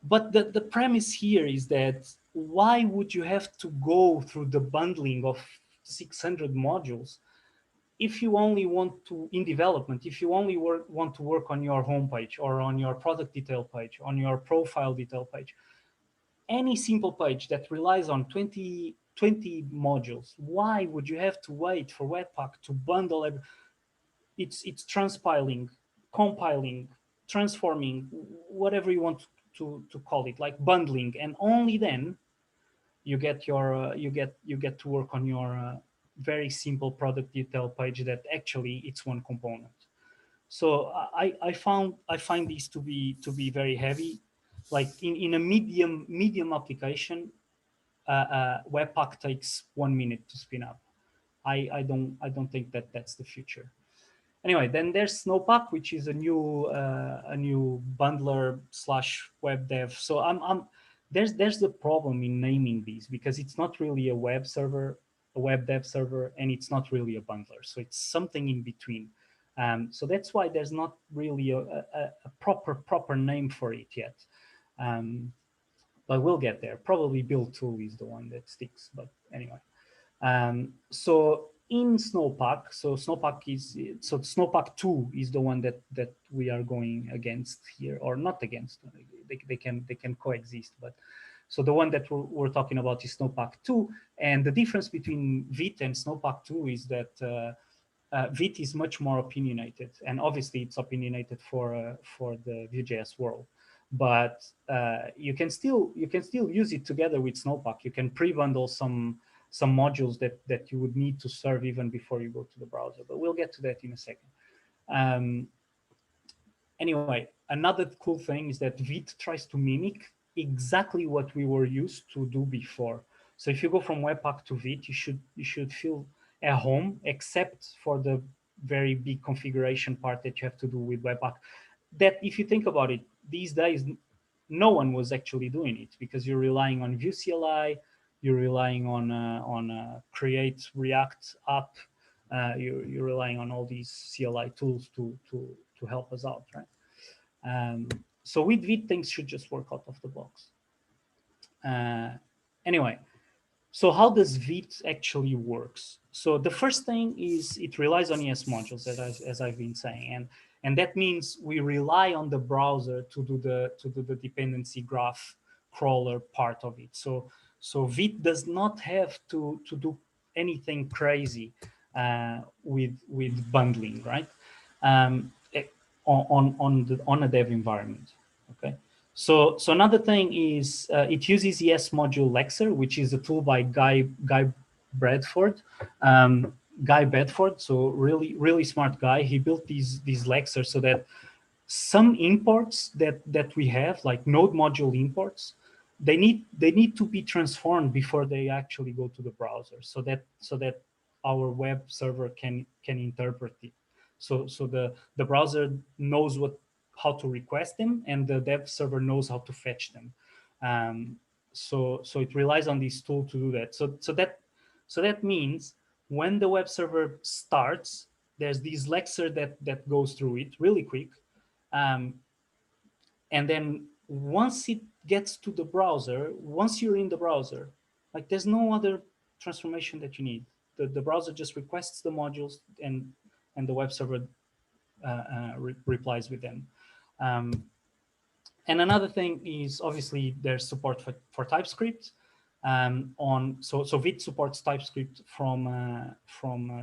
But the premise here is that why would you have to go through the bundling of 600 modules if you only want to, in development, if you only want to work on your homepage or on your product detail page, on your profile detail page, any simple page that relies on 20 modules, why would you have to wait for Webpack to bundle it's transpiling, compiling, transforming, whatever you want to call it, like bundling, and only then you get your you get to work on your very simple product detail page that actually it's one component. So I find these to be very heavy. Like in a medium application, Webpack takes 1 minute to spin up. I don't think that's the future. Anyway, then there's Snowpack, which is a new bundler / web dev. So there's the problem in naming these, because it's not really a web dev server, and it's not really a bundler. So it's something in between. So that's why there's not really a proper name for it yet. But we'll get there. Probably build tool is the one that sticks. But anyway, so in Snowpack, Snowpack 2 is the one that we are going against here, or not against. They can coexist, but so the one that we're talking about is Snowpack 2, and the difference between Vite and Snowpack 2 is that Vite is much more opinionated, and obviously it's opinionated for the Vue.js world. But you can still use it together with Snowpack. You can pre-bundle some modules that you would need to serve even before you go to the browser. But we'll get to that in a second. Anyway, another cool thing is that Vite tries to mimic exactly what we were used to do before. So if you go from Webpack to Vite, you should feel at home, except for the very big configuration part that you have to do with Webpack. That, if you think about it, these days, no one was actually doing it, because you're relying on Vue CLI, you're relying on Create React app, you're relying on all these CLI tools to help us out, right? So with Vite, things should just work out of the box. Anyway, so how does Vite actually works? So the first thing is it relies on ES modules, as I've been saying, and that means we rely on the browser to do the dependency graph crawler part of it. So Vite does not have to do anything crazy with bundling, right? On a dev environment. Okay. So another thing is it uses ES module Lexer, which is a tool by Guy Bedford. So really smart guy. He built these Lexers so that some imports that we have, like node module imports, they need to be transformed before they actually go to the browser, so that our web server can interpret it. So the browser knows how to request them, and the dev server knows how to fetch them. So it relies on this tool to do that. So that means when the web server starts, there's this Lexer that goes through it really quick. And then once it gets to the browser, once you're in the browser, like there's no other transformation that you need. The browser just requests the modules, and the web server replies with them. And another thing is obviously there's support for TypeScript. So Vite supports TypeScript from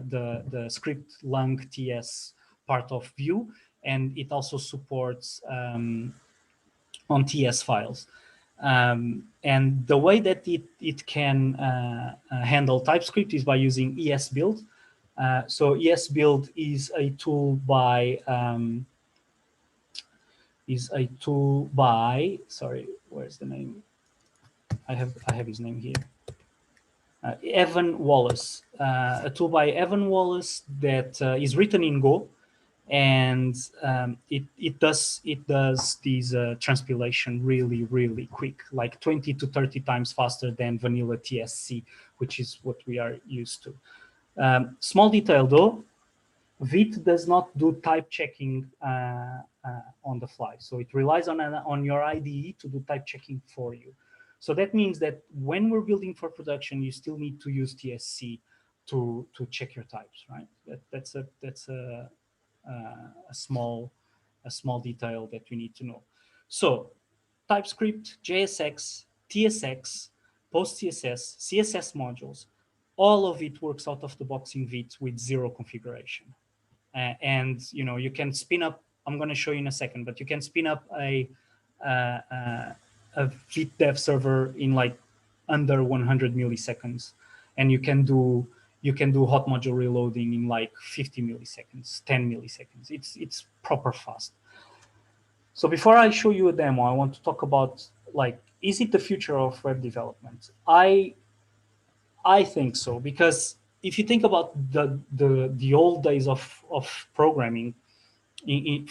the script lang TS part of Vue, and it also supports on TS files. And the way that it can handle TypeScript is by using ES build. So ESBuild is a tool by sorry, where's the name? I have his name here. Evan Wallace, a tool by Evan Wallace that is written in Go, and it does these transpilation really quick, like 20 to 30 times faster than vanilla TSC, which is what we are used to. Small detail though, Vite does not do type checking on the fly, so it relies on your IDE to do type checking for you. So that means that when we're building for production, you still need to use TSC to check your types, right? That's a small detail that we need to know. So TypeScript, JSX, TSX, PostCSS, CSS modules, all of it works out of the box in Vite with zero configuration. And you can spin up, I'm going to show you in a second, but you can spin up a Vite dev server in like under 100 milliseconds, and you can do hot module reloading in like 50 milliseconds, 10 milliseconds. It's proper fast. So before I show you a demo, I want to talk about, like, is it the future of web development? I think so, because if you think about the old days of programming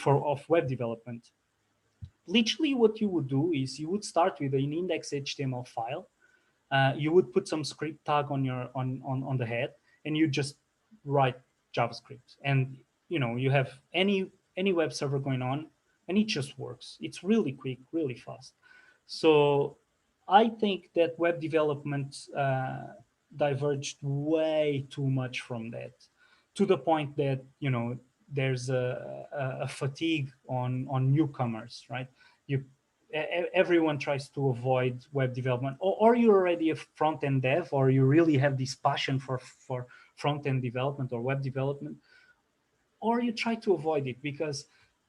of web development, literally what you would do is you would start with an index HTML file. You would put some script tag on your on the head, and you just write JavaScript, and you have any web server going on, and it just works. It's really quick, really fast. So I think that web development diverged way too much from that, to the point that there's a fatigue on newcomers, right? Everyone tries to avoid web development, or you're already a front-end dev, or you really have this passion for front-end development or web development, or you try to avoid it, because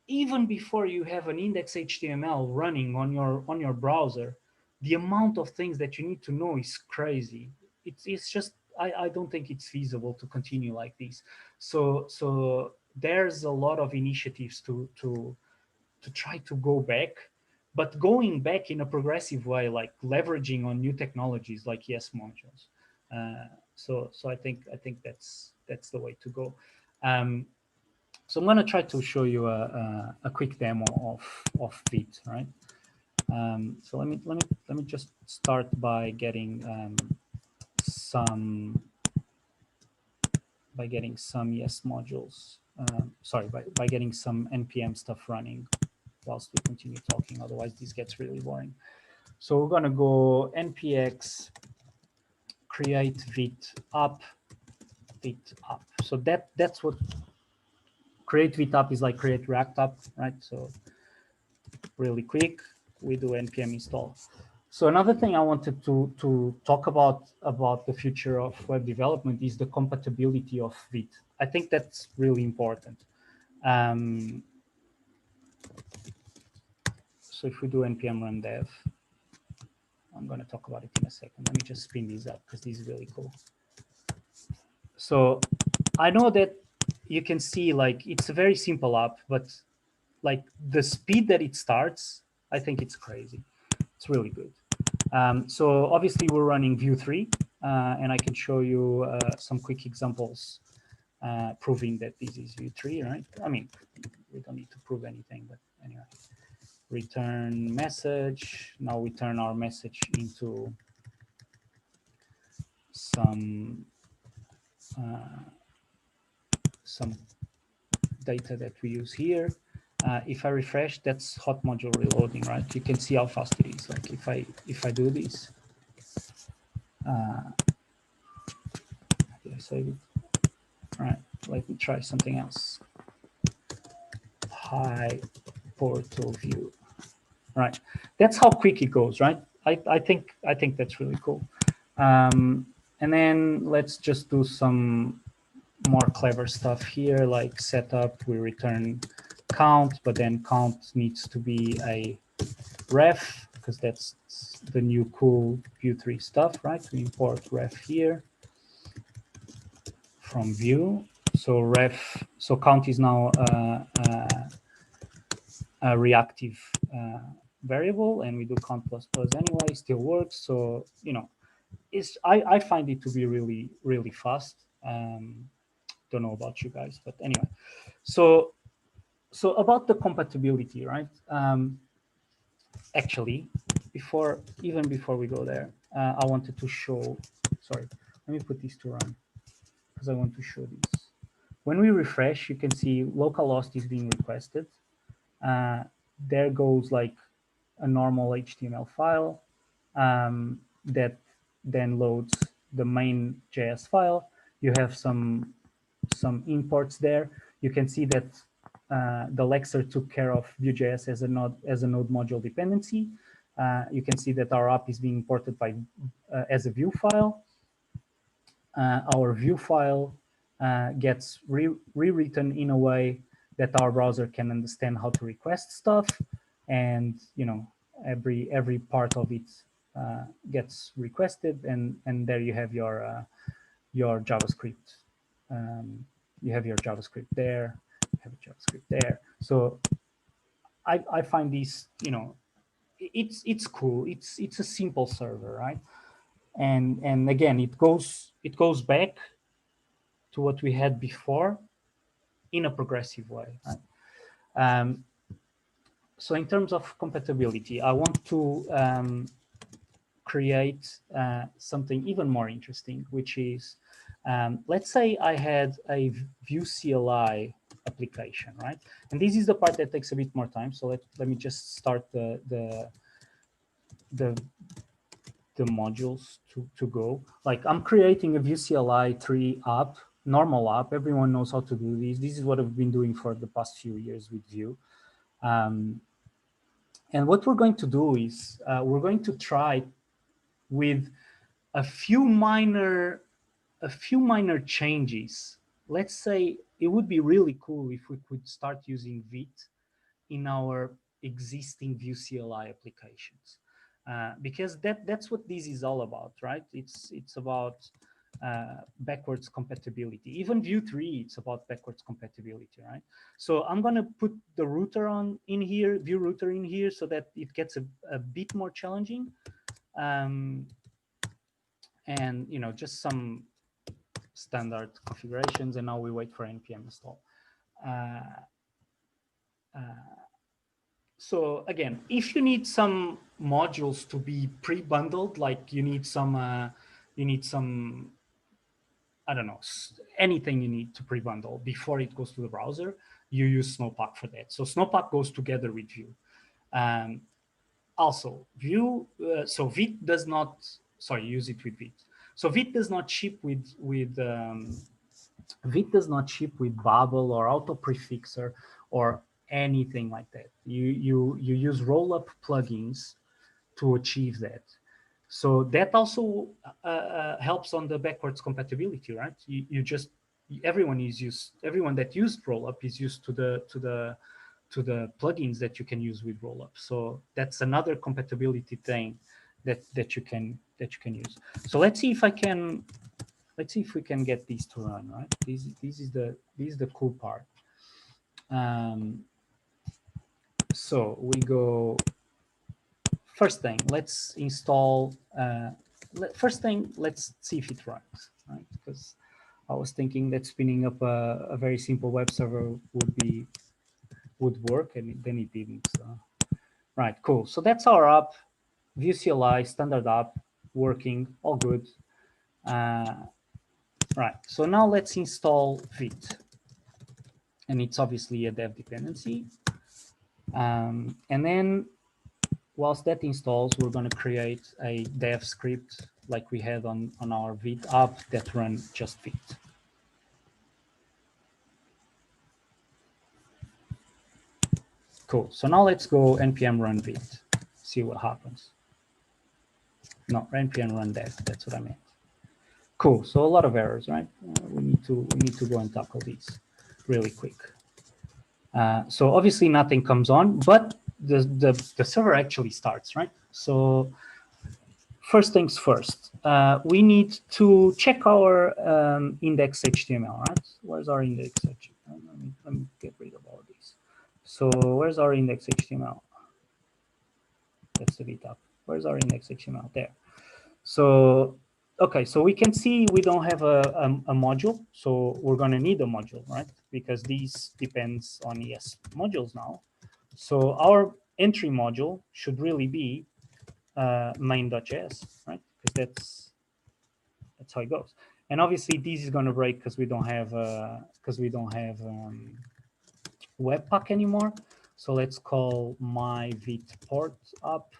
even before you have an index HTML running on your browser, the amount of things that you need to know is crazy. It's just, I don't think it's feasible to continue like this. So there's a lot of initiatives to try to go back, but going back in a progressive way, like leveraging on new technologies like ES modules. So I think that's the way to go. So I'm going to try to show you a quick demo of Vite, right? So let me just start by getting some ES modules. Sorry, by getting some npm stuff running whilst we continue talking. Otherwise, this gets really boring. So we're going to go npx create Vite app. So that's what create Vite app is like, create React app, right? So really quick, we do npm install. So another thing I wanted to talk about the future of web development is the compatibility of Vite. I think that's really important. So if we do npm run dev, I'm going to talk about it in a second. Let me just spin these up because this is really cool. So I know that you can see, like, it's a very simple app, but like the speed that it starts, I think it's crazy. It's really good. So obviously we're running Vue 3, and I can show you some quick examples proving that this is Vue 3, right? I mean, we don't need to prove anything, but anyway. Return message. Now we turn our message into some data that we use here. If I refresh, that's hot module reloading, right? You can see how fast it is. Like if I do this, did I save it? All right, let me try something else. Hi, Porto.Vue. Right, that's how quick it goes, right? I think that's really cool. And then let's just do some more clever stuff here, like setup. We return count, but then count needs to be a ref, because that's the new cool Vue 3 stuff, right? We import ref here. from Vue. So count is now a reactive variable, and we do count plus plus anyway, still works. So, you know, I find it to be really, really fast. Don't know about you guys, but anyway. So about the compatibility, right? Actually, even before we go there, I wanted to show, sorry, let me put this to run because I want to show this. When we refresh, you can see localhost is being requested. There goes like a normal HTML file that then loads the main JS file. You have some imports there. You can see that the Lexer took care of Vue.js as a node module dependency. You can see that our app is being imported by as a Vue file. Our Vue file gets rewritten in a way that our browser can understand how to request stuff, and you know, every part of it gets requested, and there you have your JavaScript. You have your JavaScript there. You have JavaScript there. So I find this, you know, it's cool. It's a simple server, right? And again, it goes back to what we had before in a progressive way. Right? So in terms of compatibility, I want to create something even more interesting, which is, let's say I had a Vue CLI application, right? And this is the part that takes a bit more time. So let me just start the modules to go. Like, I'm creating a Vue CLI 3 app, normal app. Everyone knows how to do this. This is what I've been doing for the past few years with Vue. And what we're going to do is we're going to try with a few minor changes. Let's say it would be really cool if we could start using Vite in our existing Vue CLI applications, because that's what this is all about, right? It's about backwards compatibility. Even Vue 3, it's about backwards compatibility, right? So I'm going to put the router in here, Vue router in here, so that it gets a bit more challenging. And you know, just some standard configurations, and now we wait for npm install. So again, if you need some modules to be pre-bundled, like you need some, I don't know, anything you need to pre-bundle before it goes to the browser, you use Snowpack for that. So Snowpack goes together with Vue. Also, Vue, so Vite does not, sorry, use it with Vite. So Vite does not ship with Vite does not ship with Babel or Auto Prefixer or anything like that. You use rollup plugins to achieve that. So that also helps on the backwards compatibility, right? Everyone that used rollup is used to the plugins that you can use with rollup. So that's another compatibility thing that you can use. So let's see if we can get these to run, right? This is the cool part. So we go, first thing, let's install, let's see if it runs, right? Because I was thinking that spinning up a very simple web server would work, and then it didn't. So. Right, cool. So that's our app, Vue CLI, standard app, working, all good. Right, so now let's install Vite. And it's obviously a dev dependency. And then whilst that installs, we're going to create a dev script like we had on our Vite app that run just Vite. Cool. So now let's go npm run Vite, see what happens. No, npm run dev, that's what I meant. Cool. So a lot of errors, right? We need to go and tackle these really quick. So obviously nothing comes on, but the server actually starts, right? So first things first, we need to check our index HTML, right? Where's our index HTML? Let me get rid of all of these. So where's our index HTML? That's the Vite. Where's our index HTML? There. So, okay, so we can see we don't have a module, so we're going to need a module, right? Because these depends on ES modules now. So our entry module should really be main.js, right? Because that's how it goes. And obviously, this is going to break because we don't have Webpack anymore. So let's call my Vite port up.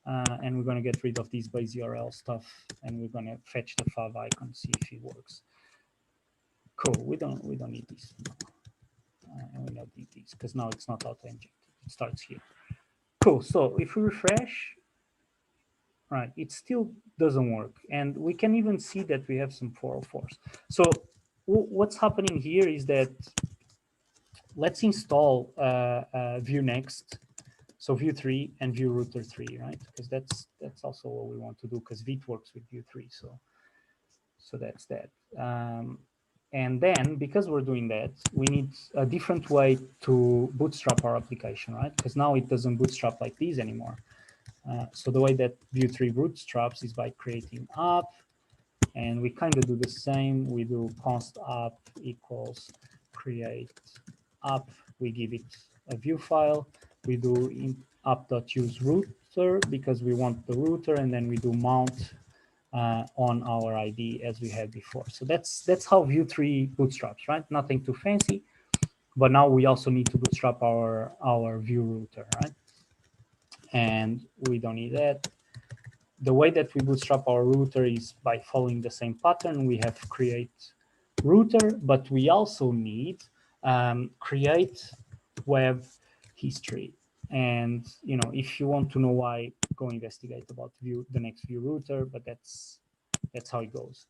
And we're going to get rid of this base URL stuff, and we're going to fetch the fav icon, see if it works. Cool. We don't need this, and we don't need these because now it's not auto-injected. It starts here. Cool. So if we refresh, right, it still doesn't work, and we can even see that we have some 404s. So what's happening here is that let's install Vue Next. So Vue 3 and Vue Router 3, right? Because that's also what we want to do because Vite works with Vue 3. So that's that. And then because we're doing that, we need a different way to bootstrap our application, right? Because now it doesn't bootstrap like these anymore. So the way that Vue 3 bootstraps is by creating app, and we kind of do the same. We do const app equals create app. We give it a Vue file. We do app.use router because we want the router, and then we do mount on our ID as we had before. So that's how Vue 3 bootstraps, right? Nothing too fancy, but now we also need to bootstrap our Vue router, right? And we don't need that. The way that we bootstrap our router is by following the same pattern. We have create router, but we also need create web history. And if you want to know why, go investigate about Vue, the next Vue router. But that's how it goes.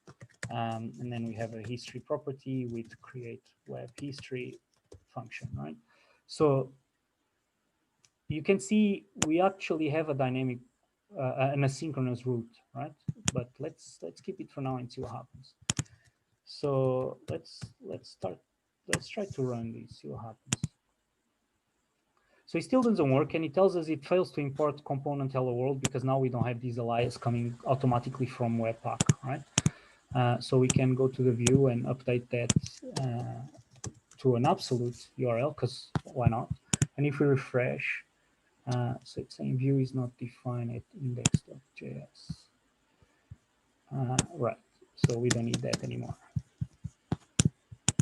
And then we have a history property with create web history function, right? So you can see we actually have a dynamic, an asynchronous route, right? But let's keep it for now and see what happens. So let's try to run this, see what happens. So it still doesn't work, and it tells us it fails to import component hello world because now we don't have these alias coming automatically from Webpack, right? So we can go to the view and update that to an absolute URL because why not? And if we refresh, so it's saying view is not defined at index.js. Right, so we don't need that anymore.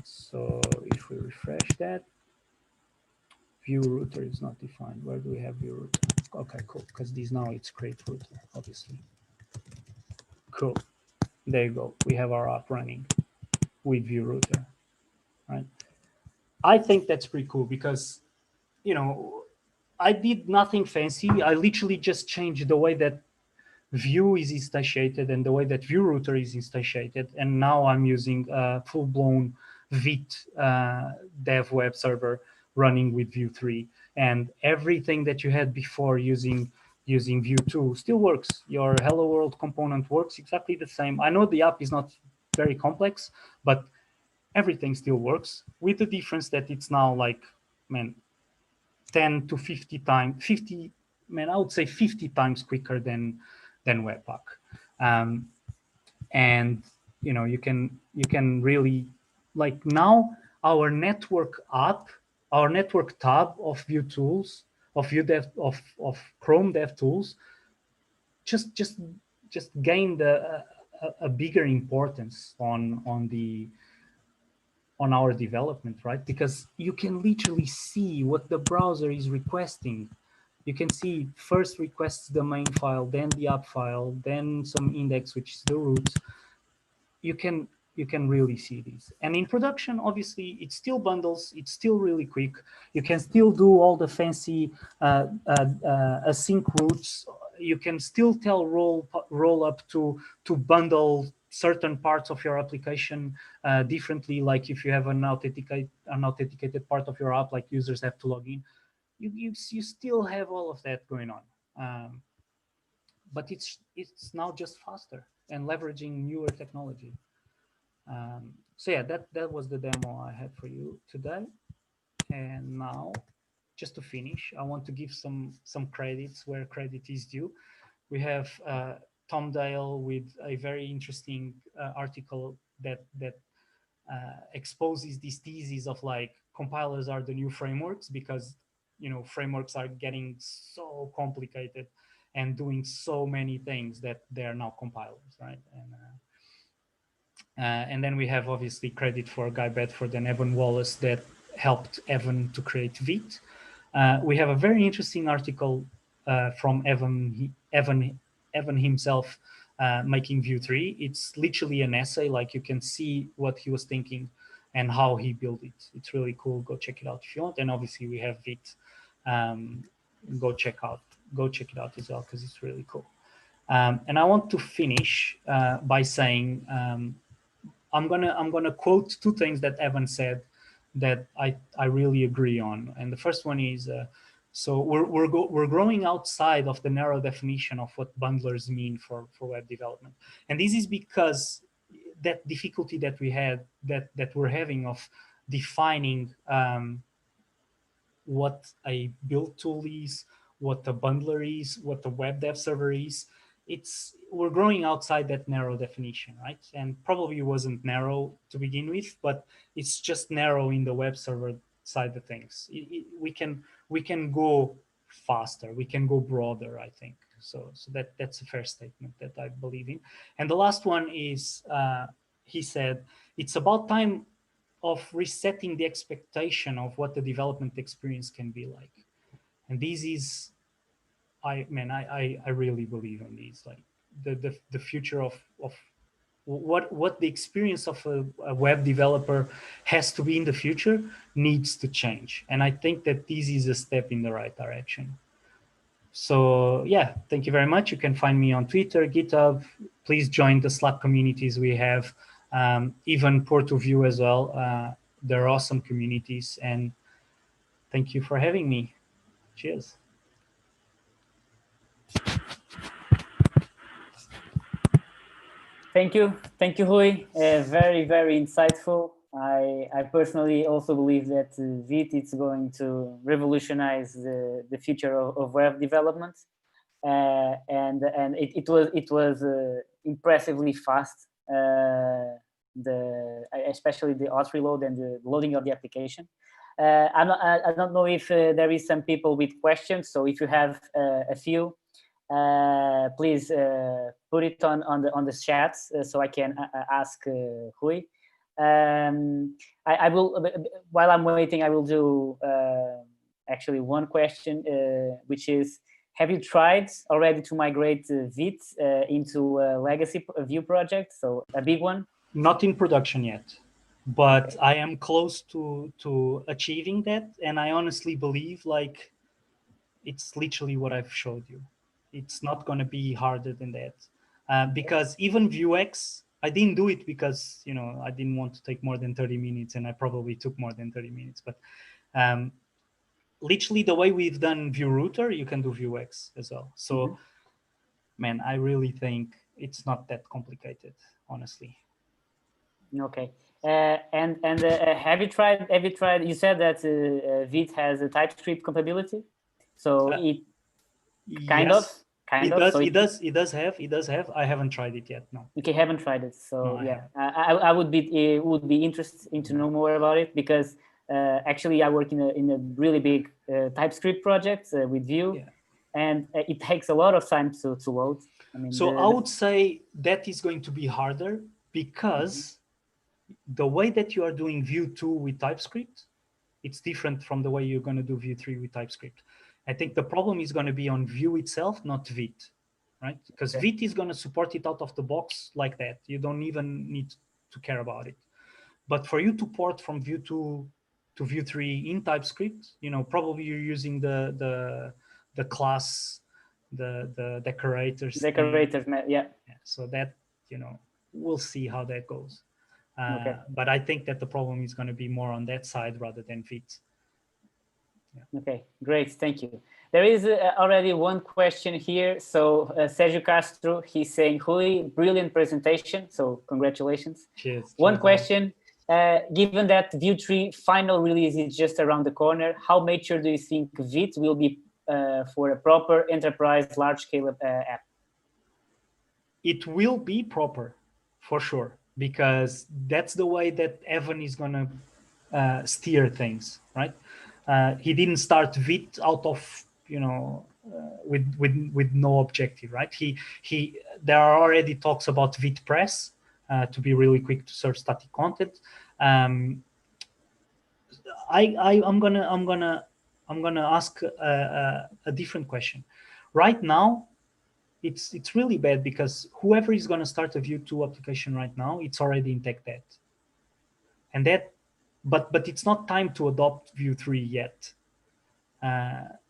So if we refresh that, view router is not defined. Where do we have view router? Okay, cool, because these now it's create router, obviously. Cool, there you go. We have our app running with view router, right? I think that's pretty cool because, I did nothing fancy. I literally just changed the way that Vue is instantiated and the way that Vue router is instantiated. And now I'm using a full-blown Vite dev web server running with Vue 3. And everything that you had before using Vue 2 still works. Your Hello World component works exactly the same. I know the app is not very complex, but everything still works with the difference that it's now like, 10 to 50 times, I would say 50 times quicker than Webpack. And you can really, like, now our network app, our network tab of Vue tools, of Vue dev, of Chrome dev tools, just gained a bigger importance on our development, right? Because you can literally see what the browser is requesting. You can see first requests the main file, then the app file, then some index, which is the root. You can really see these. And in production, obviously, it still bundles. It's still really quick. You can still do all the fancy async routes. You can still tell roll up to bundle certain parts of your application differently. Like if you have an authenticated part of your app, like users have to log in, you still have all of that going on. but it's now just faster and leveraging newer technology. So yeah, that was the demo I had for you today. And now, just to finish, I want to give some credits where credit is due. We have Tom Dale with a very interesting article that exposes this thesis of like compilers are the new frameworks, because frameworks are getting so complicated and doing so many things that they're now compilers, right? And then we have obviously credit for Guy Bedford and Evan Wallace that helped Evan to create Vite. We have a very interesting article from Evan himself making Vue 3. It's literally an essay, like you can see what he was thinking and how he built it. It's really cool. Go check it out if you want. And obviously we have Vite. Go check it out as well, because it's really cool. And I want to finish by saying I'm gonna quote two things that Evan said that I really agree on. And the first one is, so we're growing outside of the narrow definition of what bundlers mean for web development. And this is because that difficulty that we had, that we're having of defining what a build tool is, what a bundler is, what a web dev server is. We're growing outside that narrow definition, right? And probably it wasn't narrow to begin with, but it's just narrow in the web server side of things. We can go faster, we can go broader, I think. So that's a fair statement that I believe in. And the last one is, he said, it's about time of resetting the expectation of what the development experience can be like. And this is, I really believe in these, like the future of what the experience of a web developer has to be in the future needs to change. And I think that this is a step in the right direction. So yeah, thank you very much. You can find me on Twitter, GitHub. Please join the Slack communities we have, even Porto.Vue as well. They're awesome communities, and thank you for having me. Cheers. Thank you, Rui. Very, very insightful. I personally also believe that Vite is going to revolutionize the future of web development, and it was impressively fast. Especially the auth reload and the loading of the application. I don't know if there is some people with questions. So if you have a few, please put it on the chat so I can ask Rui. I will, while I'm waiting, I will do actually one question, which is, have you tried already to migrate Vite into a legacy Vue project, so a big one? Not in production yet, but I am close to achieving that. And I honestly believe like it's literally what I've showed you. It's not going to be harder than that, because even Vuex, I didn't do it because, I didn't want to take more than 30 minutes, and I probably took more than 30 minutes. But literally the way we've done Vue Router, you can do Vuex as well. So, man, I really think it's not that complicated, honestly. Okay. And have you tried? You said that Vite has a TypeScript compatibility, so it kind of. It does have. I haven't tried it yet. No. Okay, haven't tried it. So no, yeah, I would be interested to know more about it, because actually I work in a really big TypeScript project with Vue, and it takes a lot of time to load. I mean, so I would say that is going to be harder, because the way that you are doing Vue 2 with TypeScript, it's different from the way you're going to do Vue 3 with TypeScript. I think the problem is going to be on Vue itself, not Vite, right? Because Vite is going to support it out of the box like that. You don't even need to care about it. But for you to port from Vue 2 to Vue 3 in TypeScript, probably you're using the class, the decorators. Yeah. So that, we'll see how that goes. But I think that the problem is going to be more on that side rather than Vite. Okay, great, thank you. There is already one question here. So Sergio Castro, he's saying, Rui, brilliant presentation. So congratulations. Cheers. One Cheers, question, given that Vue 3 final release is just around the corner, how mature do you think Vite will be for a proper enterprise large-scale app? It will be proper, for sure, because that's the way that Evan is going to steer things, right? He didn't start Vite out of, with no objective, right? There are already talks about Vite Press to be really quick to serve static content. I'm gonna ask a different question. Right now, it's really bad because whoever is going to start a Vue 2 application right now, it's already in tech debt. And but it's not time to adopt Vue 3 yet.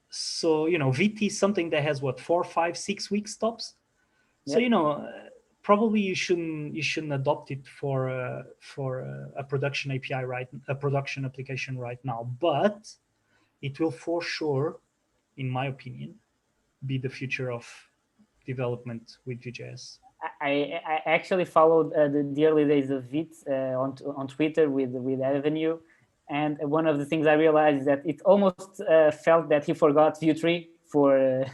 So, Vite is something that has 4, 5, 6 weeks tops. Yep. So, probably you shouldn't adopt it for a production API, a production application right now. But it will for sure, in my opinion, be the future of development with Vue.js. I actually followed the early days of Vite on Twitter with Avenue, and one of the things I realized is that it almost felt that he forgot Vue 3 for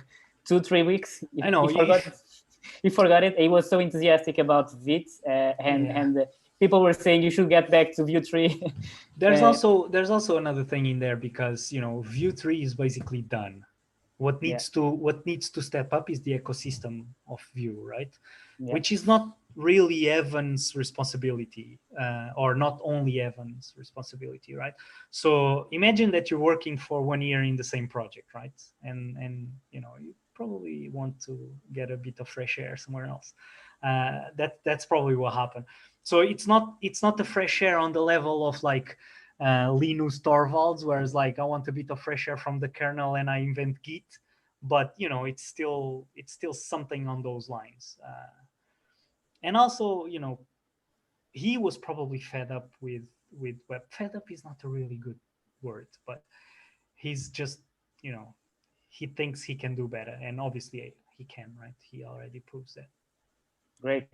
2-3 weeks. I know. He forgot it. He was so enthusiastic about Vite, and people were saying you should get back to Vue 3. There's also another thing in there because Vue 3 is basically done. What needs to step up is the ecosystem of Vue, right? Yeah. Which is not really Evan's responsibility, or not only Evan's responsibility, right? So imagine that you're working for 1 year in the same project, right? And you probably want to get a bit of fresh air somewhere else. That's probably what happened. So it's not the fresh air on the level of like Linus Torvalds, whereas like I want a bit of fresh air from the kernel and I invent Git, but it's still something on those lines. And also, he was probably fed up with web. Fed up is not a really good word, but he's just he thinks he can do better, and obviously he can, right? He already proves that. Great.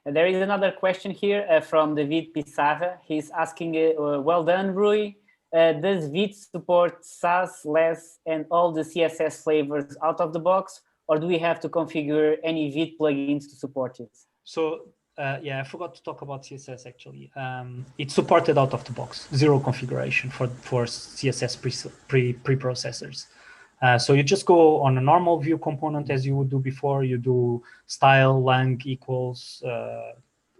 And there is another question here from David Pissarra. He's asking, well done, Rui. Does Vite support Sass, Less, and all the CSS flavors out of the box, or do we have to configure any Vite plugins to support it? So, I forgot to talk about CSS actually. It's supported out of the box, zero configuration for CSS preprocessors. So you just go on a normal Vue component as you would do before. You do style lang equals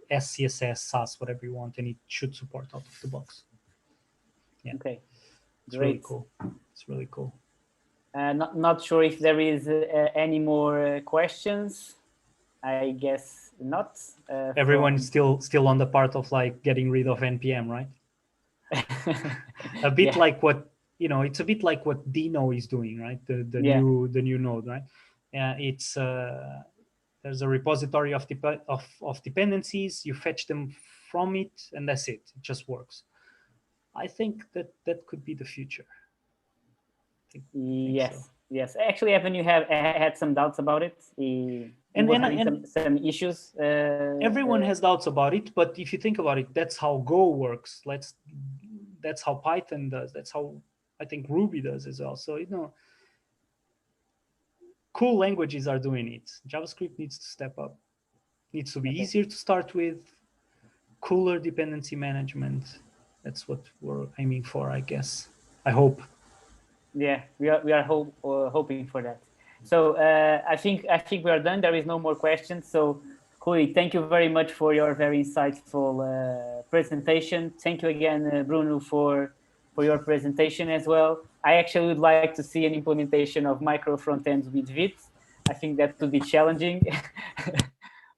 SCSS, Sass, whatever you want, and it should support out of the box. Yeah. Okay. It's really cool. It's really cool. Not sure if there is any more questions. I guess not. Everyone's still on the part of like getting rid of NPM, right? A bit like what it's a bit like what Dino is doing, right? The new node, right? It's there's a repository of dependencies. You fetch them from it, and that's it. It just works. I think that could be the future. Yes. Actually, Evan, you have had some doubts about it. And some issues. Everyone has doubts about it, but if you think about it, that's how Go works. That's how Python does. That's how I think Ruby does as well. So cool languages are doing it. JavaScript needs to step up. Needs to be easier to start with. Cooler dependency management. That's what we're aiming for, I guess. I hope. Yeah, we are hoping for that. So I think we are done. There is no more questions. So Rui, thank you very much for your very insightful presentation. Thank you again, Bruno, for your presentation as well. I actually would like to see an implementation of micro frontends with Vite. I think that would be challenging.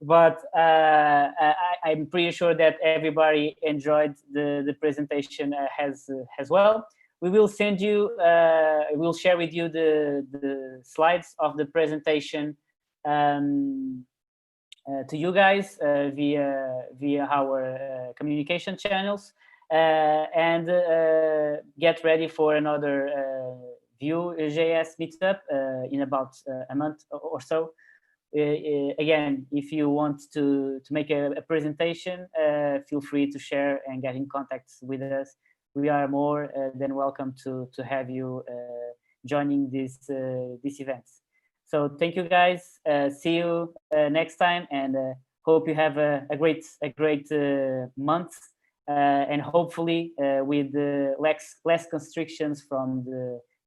But I'm pretty sure that everybody enjoyed the presentation as well. We will send you, we'll share with you the slides of the presentation to you guys via our communication channels, and get ready for another Vue.js meetup in about a month or so. Again, if you want to make a presentation, feel free to share and get in contact with us. We are more than welcome to have you joining these events. So thank you guys. See you next time, and hope you have a great month, and hopefully with less constrictions from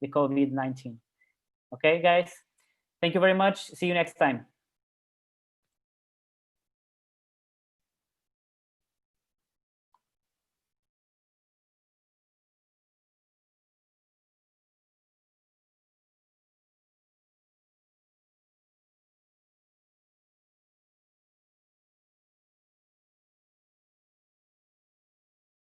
the COVID-19. Okay, guys. Thank you very much. See you next time.